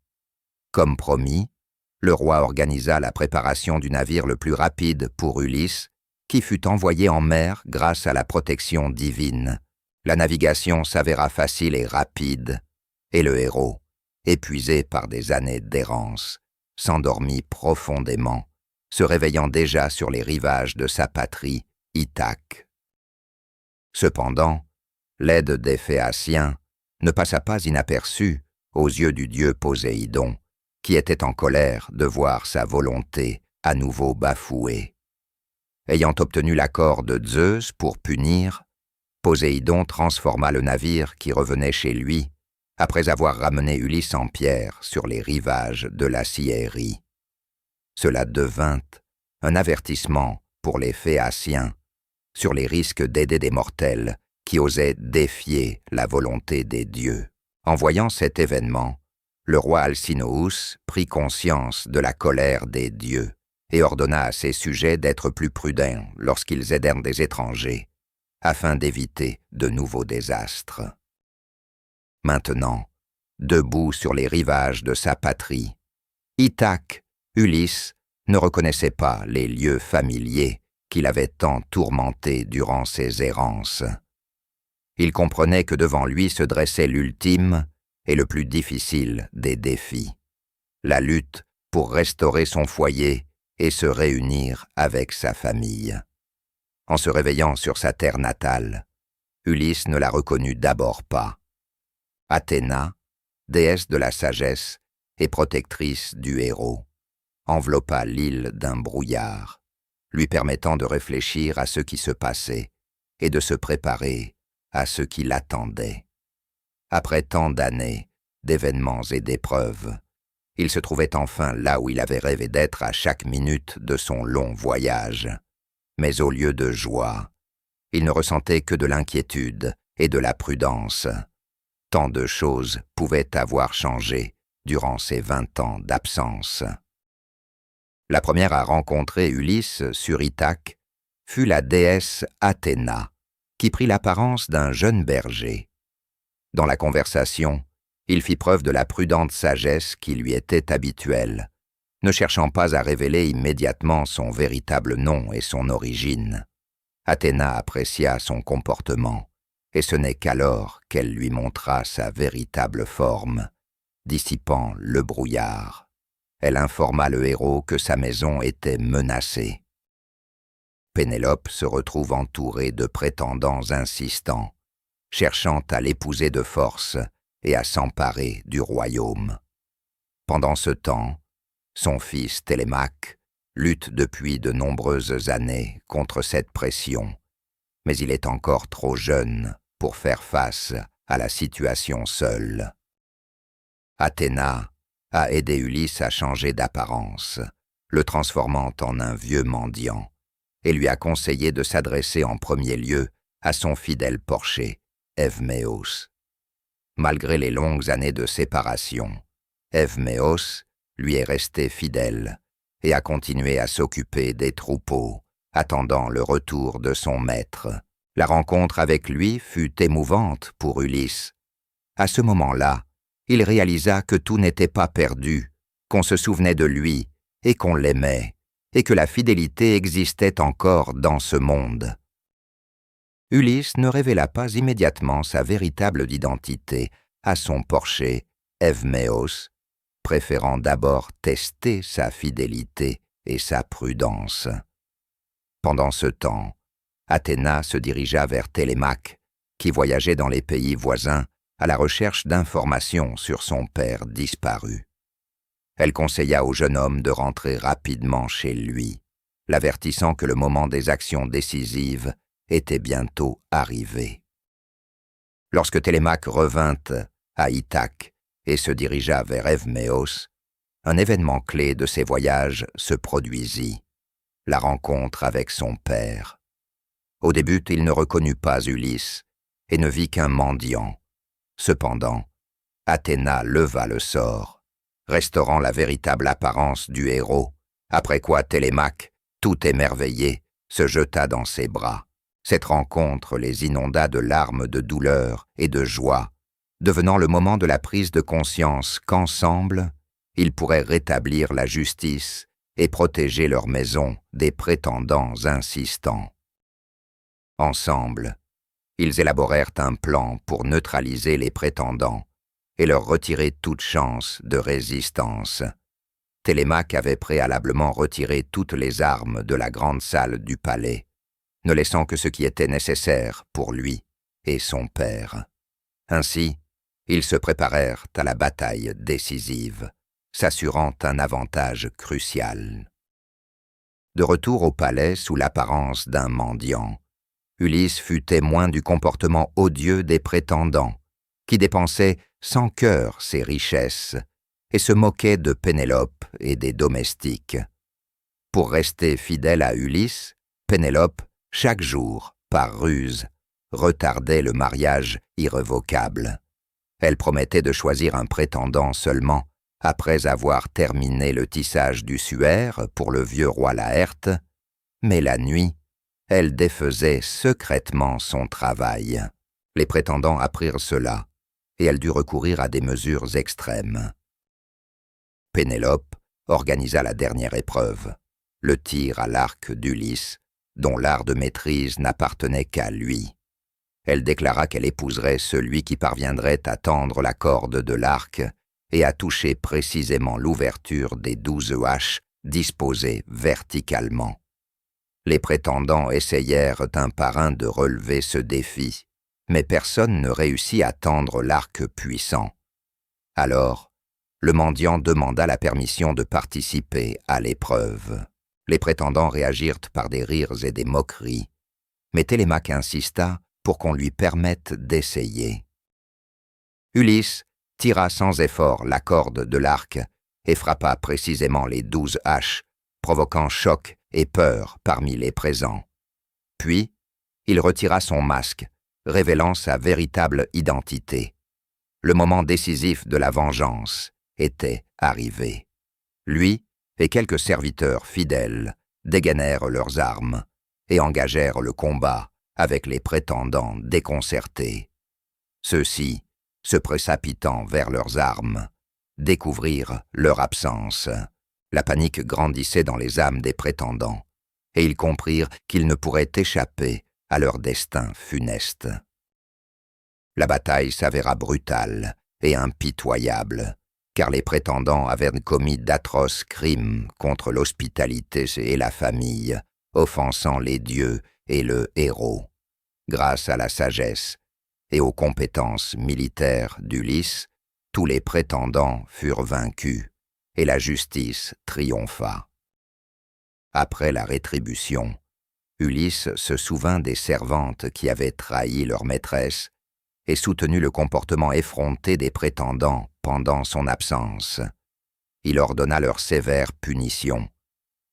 A: Comme promis, le roi organisa la préparation du navire le plus rapide pour Ulysse, qui fut envoyé en mer grâce à la protection divine. La navigation s'avéra facile et rapide, et le héros, épuisé par des années d'errance, s'endormit profondément, se réveillant déjà sur les rivages de sa patrie, Ithaque. Cependant, l'aide des Phéaciens ne passa pas inaperçue aux yeux du dieu Poséidon, qui était en colère de voir sa volonté à nouveau bafouée. Ayant obtenu l'accord de Zeus pour punir, Poséidon transforma le navire qui revenait chez lui, après avoir ramené Ulysse en pierre sur les rivages de la Cyiérie. Cela devint un avertissement pour les Phéaciens sur les risques d'aider des mortels qui osaient défier la volonté des dieux. En voyant cet événement, le roi Alcinous prit conscience de la colère des dieux et ordonna à ses sujets d'être plus prudents lorsqu'ils aidèrent des étrangers, afin d'éviter de nouveaux désastres. Maintenant, debout sur les rivages de sa patrie, Ithaque, Ulysse ne reconnaissait pas les lieux familiers qu'il avait tant tourmentés durant ses errances. Il comprenait que devant lui se dressait l'ultime et le plus difficile des défis, la lutte pour restaurer son foyer et se réunir avec sa famille. En se réveillant sur sa terre natale, Ulysse ne la reconnut d'abord pas. Athéna, déesse de la sagesse et protectrice du héros, enveloppa l'île d'un brouillard, lui permettant de réfléchir à ce qui se passait et de se préparer à ce qui l'attendait. Après tant d'années, d'événements et d'épreuves, il se trouvait enfin là où il avait rêvé d'être à chaque minute de son long voyage. Mais au lieu de joie, il ne ressentait que de l'inquiétude et de la prudence. Tant de choses pouvaient avoir changé durant ces 20 ans d'absence. La première à rencontrer Ulysse sur Ithaque fut la déesse Athéna, qui prit l'apparence d'un jeune berger. Dans la conversation, il fit preuve de la prudente sagesse qui lui était habituelle, ne cherchant pas à révéler immédiatement son véritable nom et son origine. Athéna apprécia son comportement, et ce n'est qu'alors qu'elle lui montra sa véritable forme, dissipant le brouillard. Elle informa le héros que sa maison était menacée. Pénélope se retrouve entourée de prétendants insistants, cherchant à l'épouser de force et à s'emparer du royaume. Pendant ce temps, son fils Télémaque lutte depuis de nombreuses années contre cette pression, mais il est encore trop jeune pour faire face à la situation seule. Athéna a aidé Ulysse à changer d'apparence, le transformant en un vieux mendiant, et lui a conseillé de s'adresser en premier lieu à son fidèle porcher, Evméos. Malgré les longues années de séparation, Evméos lui est resté fidèle et a continué à s'occuper des troupeaux, attendant le retour de son maître. La rencontre avec lui fut émouvante pour Ulysse. À ce moment-là, il réalisa que tout n'était pas perdu, qu'on se souvenait de lui et qu'on l'aimait, et que la fidélité existait encore dans ce monde. Ulysse ne révéla pas immédiatement sa véritable identité à son porcher, Evméos, préférant d'abord tester sa fidélité et sa prudence. Pendant ce temps, Athéna se dirigea vers Télémaque, qui voyageait dans les pays voisins à la recherche d'informations sur son père disparu. Elle conseilla au jeune homme de rentrer rapidement chez lui, l'avertissant que le moment des actions décisives était bientôt arrivé. Lorsque Télémaque revint à Ithaque et se dirigea vers Evméos, un événement clé de ses voyages se produisit, la rencontre avec son père. Au début, il ne reconnut pas Ulysse et ne vit qu'un mendiant. Cependant, Athéna leva le sort, restaurant la véritable apparence du héros, après quoi Télémaque, tout émerveillé, se jeta dans ses bras. Cette rencontre les inonda de larmes de douleur et de joie, devenant le moment de la prise de conscience qu'ensemble, ils pourraient rétablir la justice et protéger leur maison des prétendants insistants. Ensemble, ils élaborèrent un plan pour neutraliser les prétendants et leur retirer toute chance de résistance. Télémaque avait préalablement retiré toutes les armes de la grande salle du palais, ne laissant que ce qui était nécessaire pour lui et son père. Ainsi, ils se préparèrent à la bataille décisive, s'assurant un avantage crucial. De retour au palais sous l'apparence d'un mendiant, Ulysse fut témoin du comportement odieux des prétendants, qui dépensaient sans cœur ses richesses et se moquaient de Pénélope et des domestiques. Pour rester fidèle à Ulysse, Pénélope, chaque jour, par ruse, retardait le mariage irrévocable. Elle promettait de choisir un prétendant seulement après avoir terminé le tissage du suaire pour le vieux roi Laërte, mais la nuit, elle défaisait secrètement son travail. Les prétendants apprirent cela, et elle dut recourir à des mesures extrêmes. Pénélope organisa la dernière épreuve, le tir à l'arc d'Ulysse, dont l'art de maîtrise n'appartenait qu'à lui. Elle déclara qu'elle épouserait celui qui parviendrait à tendre la corde de l'arc et à toucher précisément l'ouverture des 12 haches disposées verticalement. Les prétendants essayèrent un par un de relever ce défi, mais personne ne réussit à tendre l'arc puissant. Alors, le mendiant demanda la permission de participer à l'épreuve. Les prétendants réagirent par des rires et des moqueries, mais Télémaque insista pour qu'on lui permette d'essayer. Ulysse tira sans effort la corde de l'arc et frappa précisément les 12 haches, provoquant choc et peur parmi les présents. Puis, il retira son masque, révélant sa véritable identité. Le moment décisif de la vengeance était arrivé. Lui et quelques serviteurs fidèles dégainèrent leurs armes et engagèrent le combat avec les prétendants déconcertés. Ceux-ci, se précipitant vers leurs armes, découvrirent leur absence. La panique grandissait dans les âmes des prétendants, et ils comprirent qu'ils ne pourraient échapper à leur destin funeste. La bataille s'avéra brutale et impitoyable, car les prétendants avaient commis d'atroces crimes contre l'hospitalité et la famille, offensant les dieux et le héros. Grâce à la sagesse et aux compétences militaires d'Ulysse, tous les prétendants furent vaincus, et la justice triompha. Après la rétribution, Ulysse se souvint des servantes qui avaient trahi leur maîtresse et soutenu le comportement effronté des prétendants pendant son absence. Il ordonna leur sévère punition.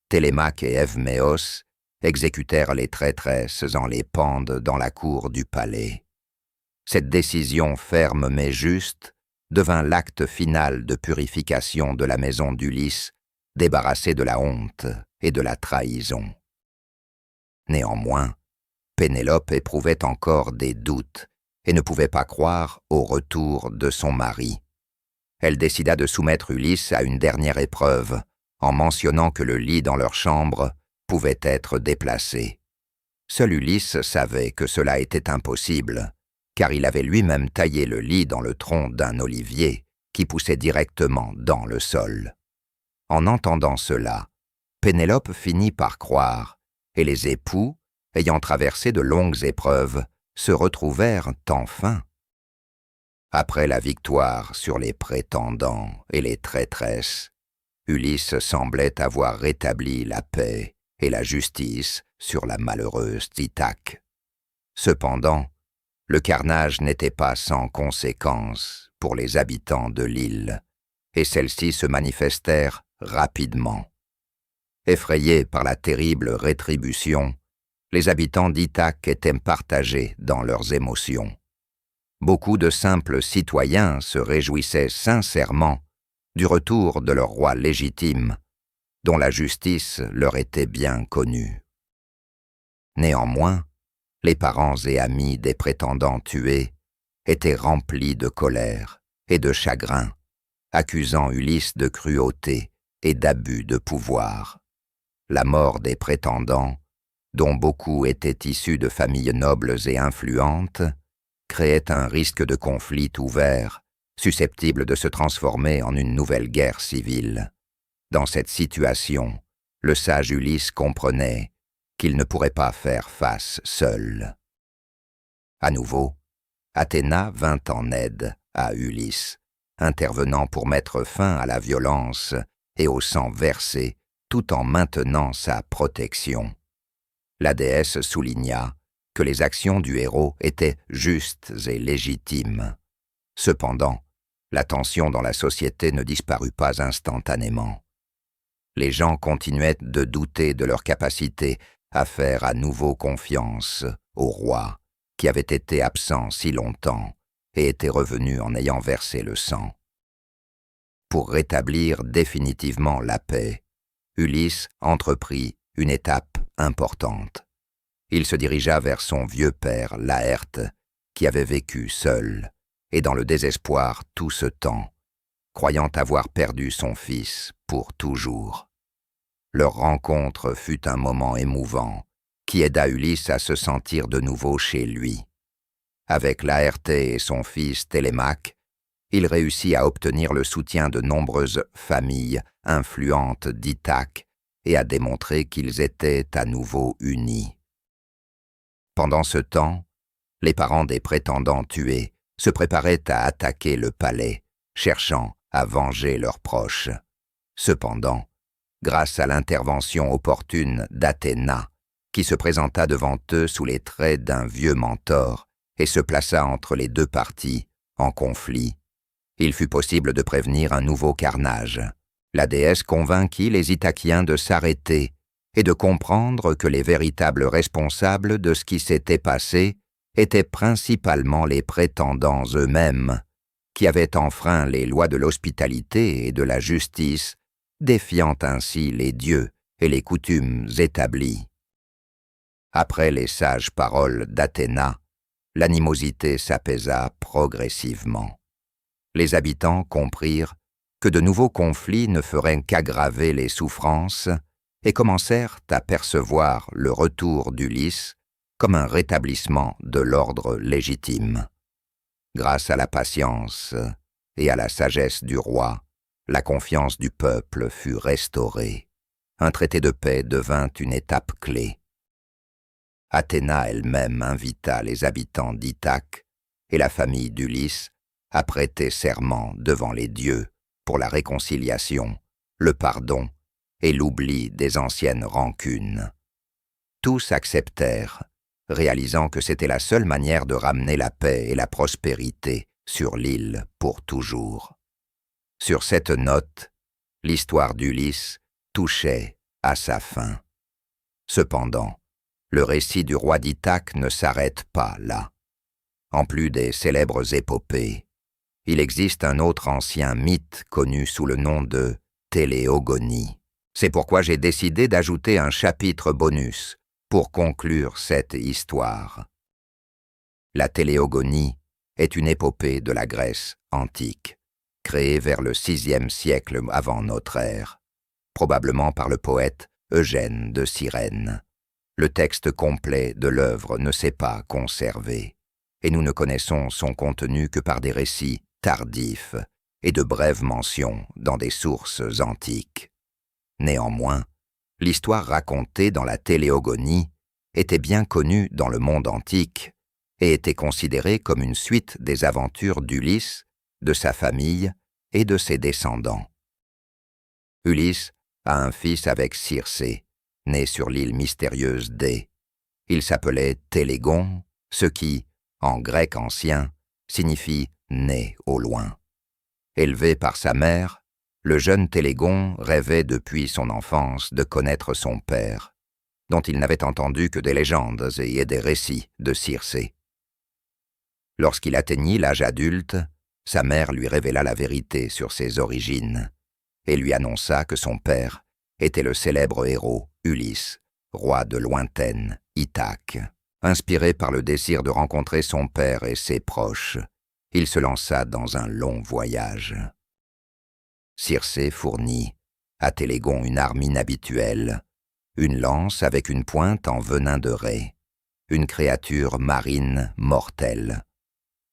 A: Télémaque et Evméos exécutèrent les traîtresses en les pendent dans la cour du palais. Cette décision ferme mais juste devint l'acte final de purification de la maison d'Ulysse, débarrassée de la honte et de la trahison. Néanmoins, Pénélope éprouvait encore des doutes et ne pouvait pas croire au retour de son mari. Elle décida de soumettre Ulysse à une dernière épreuve, en mentionnant que le lit dans leur chambre pouvait être déplacé. Seul Ulysse savait que cela était impossible, car il avait lui-même taillé le lit dans le tronc d'un olivier qui poussait directement dans le sol. En entendant cela, Pénélope finit par croire, et les époux, ayant traversé de longues épreuves, se retrouvèrent enfin. Après la victoire sur les prétendants et les traîtresses, Ulysse semblait avoir rétabli la paix et la justice sur la malheureuse Ithaque. Cependant, le carnage n'était pas sans conséquences pour les habitants de l'île, et celles-ci se manifestèrent rapidement. Effrayés par la terrible rétribution, les habitants d'Ithaque étaient partagés dans leurs émotions. Beaucoup de simples citoyens se réjouissaient sincèrement du retour de leur roi légitime, dont la justice leur était bien connue. Néanmoins, les parents et amis des prétendants tués étaient remplis de colère et de chagrin, accusant Ulysse de cruauté et d'abus de pouvoir. La mort des prétendants, dont beaucoup étaient issus de familles nobles et influentes, créait un risque de conflit ouvert, susceptible de se transformer en une nouvelle guerre civile. Dans cette situation, le sage Ulysse comprenait qu'il ne pourrait pas faire face seul. À nouveau, Athéna vint en aide à Ulysse, intervenant pour mettre fin à la violence et au sang versé, tout en maintenant sa protection. La déesse souligna que les actions du héros étaient justes et légitimes. Cependant, la tension dans la société ne disparut pas instantanément. Les gens continuaient de douter de leur capacité à faire à nouveau confiance au roi, qui avait été absent si longtemps et était revenu en ayant versé le sang. Pour rétablir définitivement la paix, Ulysse entreprit une étape importante. Il se dirigea vers son vieux père, Laërte, qui avait vécu seul, et dans le désespoir tout ce temps, croyant avoir perdu son fils pour toujours. Leur rencontre fut un moment émouvant, qui aida Ulysse à se sentir de nouveau chez lui. Avec Laërte et son fils Télémaque, il réussit à obtenir le soutien de nombreuses familles influentes d'Ithaque et à démontrer qu'ils étaient à nouveau unis. Pendant ce temps, les parents des prétendants tués se préparaient à attaquer le palais, cherchant à venger leurs proches. Cependant, grâce à l'intervention opportune d'Athéna, qui se présenta devant eux sous les traits d'un vieux mentor et se plaça entre les deux parties, en conflit, il fut possible de prévenir un nouveau carnage. La déesse convainquit les Ithaquiens de s'arrêter et de comprendre que les véritables responsables de ce qui s'était passé étaient principalement les prétendants eux-mêmes, qui avaient enfreint les lois de l'hospitalité et de la justice, défiant ainsi les dieux et les coutumes établies. Après les sages paroles d'Athéna, l'animosité s'apaisa progressivement. Les habitants comprirent que de nouveaux conflits ne feraient qu'aggraver les souffrances et commencèrent à percevoir le retour d'Ulysse comme un rétablissement de l'ordre légitime. Grâce à la patience et à la sagesse du roi, la confiance du peuple fut restaurée. Un traité de paix devint une étape clé. Athéna elle-même invita les habitants d'Ithaque et la famille d'Ulysse à prêter serment devant les dieux pour la réconciliation, le pardon et l'oubli des anciennes rancunes. Tous acceptèrent, réalisant que c'était la seule manière de ramener la paix et la prospérité sur l'île pour toujours. Sur cette note, l'histoire d'Ulysse touchait à sa fin. Cependant, le récit du roi d'Ithaque ne s'arrête pas là. En plus des célèbres épopées, il existe un autre ancien mythe connu sous le nom de Téléogonie. C'est pourquoi j'ai décidé d'ajouter un chapitre bonus pour conclure cette histoire. La Téléogonie est une épopée de la Grèce antique, créée vers le VIe siècle avant notre ère, probablement par le poète Eugène de Cyrène. Le texte complet de l'œuvre ne s'est pas conservé, et nous ne connaissons son contenu que par des récits tardifs et de brèves mentions dans des sources antiques. Néanmoins, l'histoire racontée dans la Téléogonie était bien connue dans le monde antique et était considérée comme une suite des aventures d'Ulysse, de sa famille et de ses descendants. Ulysse a un fils avec Circé, né sur l'île mystérieuse d'É. Il s'appelait Télégon, ce qui, en grec ancien, signifie « né au loin ». Élevé par sa mère, le jeune Télégon rêvait depuis son enfance de connaître son père, dont il n'avait entendu que des légendes et des récits de Circé. Lorsqu'il atteignit l'âge adulte, sa mère lui révéla la vérité sur ses origines et lui annonça que son père était le célèbre héros Ulysse, roi de lointaine Ithaque. Inspiré par le désir de rencontrer son père et ses proches, il se lança dans un long voyage. Circé fournit à Télégon une arme inhabituelle, une lance avec une pointe en venin de raie, une créature marine mortelle.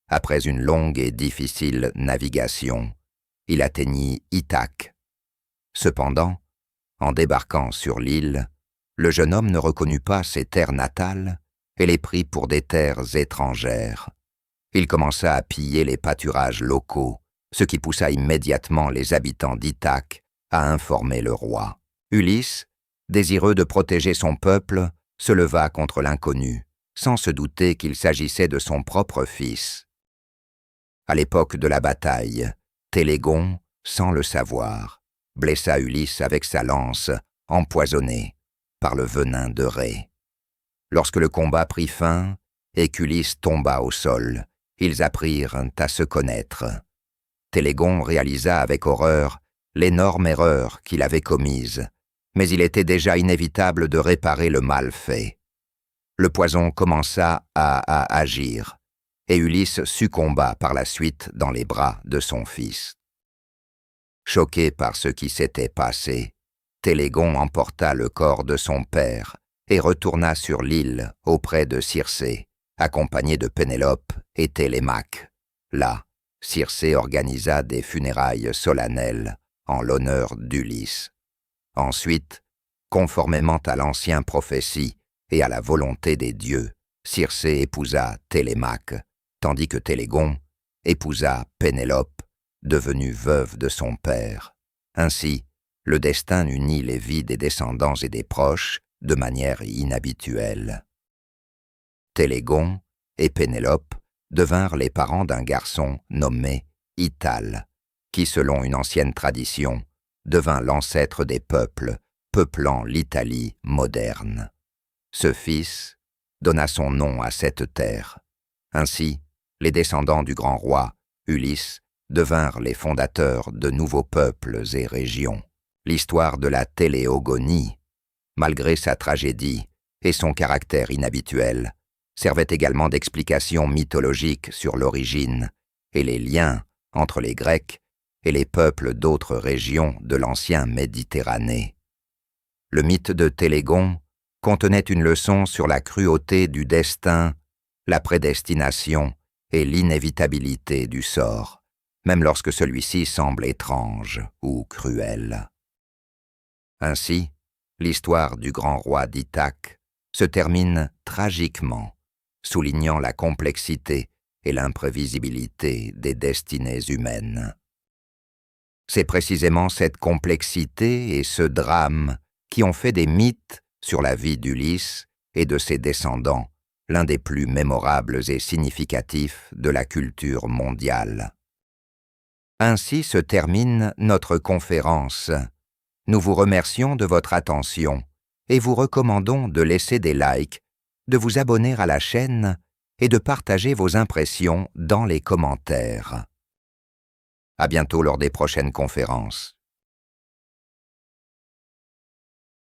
A: Après une longue et difficile navigation, il atteignit Ithaque. Cependant, en débarquant sur l'île, le jeune homme ne reconnut pas ses terres natales et les prit pour des terres étrangères. Il commença à piller les pâturages locaux, ce qui poussa immédiatement les habitants d'Ithaque à informer le roi. Ulysse, désireux de protéger son peuple, se leva contre l'inconnu, sans se douter qu'il s'agissait de son propre fils. À l'époque de la bataille, Télégon, sans le savoir, blessa Ulysse avec sa lance, empoisonnée par le venin de raie. Lorsque le combat prit fin et qu'Ulysse tomba au sol, ils apprirent à se connaître. Télégon réalisa avec horreur l'énorme erreur qu'il avait commise, mais il était déjà inévitable de réparer le mal fait. Le poison commença à agir, et Ulysse succomba par la suite dans les bras de son fils. Choqué par ce qui s'était passé, Télégon emporta le corps de son père et retourna sur l'île auprès de Circé, accompagné de Pénélope et Télémaque. Là, Circé organisa des funérailles solennelles en l'honneur d'Ulysse. Ensuite, conformément à l'ancienne prophétie et à la volonté des dieux, Circé épousa Télémaque, tandis que Télégon épousa Pénélope, devenue veuve de son père. Ainsi, le destin unit les vies des descendants et des proches de manière inhabituelle. Télégon et Pénélope devinrent les parents d'un garçon nommé Itale, qui, selon une ancienne tradition, devint l'ancêtre des peuples peuplant l'Italie moderne. Ce fils donna son nom à cette terre. Ainsi, les descendants du grand roi, Ulysse, devinrent les fondateurs de nouveaux peuples et régions. L'histoire de la Téléogonie, malgré sa tragédie et son caractère inhabituel, servait également d'explication mythologique sur l'origine et les liens entre les Grecs et les peuples d'autres régions de l'ancien Méditerranée. Le mythe de Télégon contenait une leçon sur la cruauté du destin, la prédestination et l'inévitabilité du sort, même lorsque celui-ci semble étrange ou cruel. Ainsi, l'histoire du grand roi d'Ithaque se termine tragiquement, soulignant la complexité et l'imprévisibilité des destinées humaines. C'est précisément cette complexité et ce drame qui ont fait des mythes sur la vie d'Ulysse et de ses descendants l'un des plus mémorables et significatifs de la culture mondiale. Ainsi se termine notre conférence. Nous vous remercions de votre attention et vous recommandons de laisser des likes, de vous abonner à la chaîne et de partager vos impressions dans les commentaires. À bientôt lors des prochaines conférences.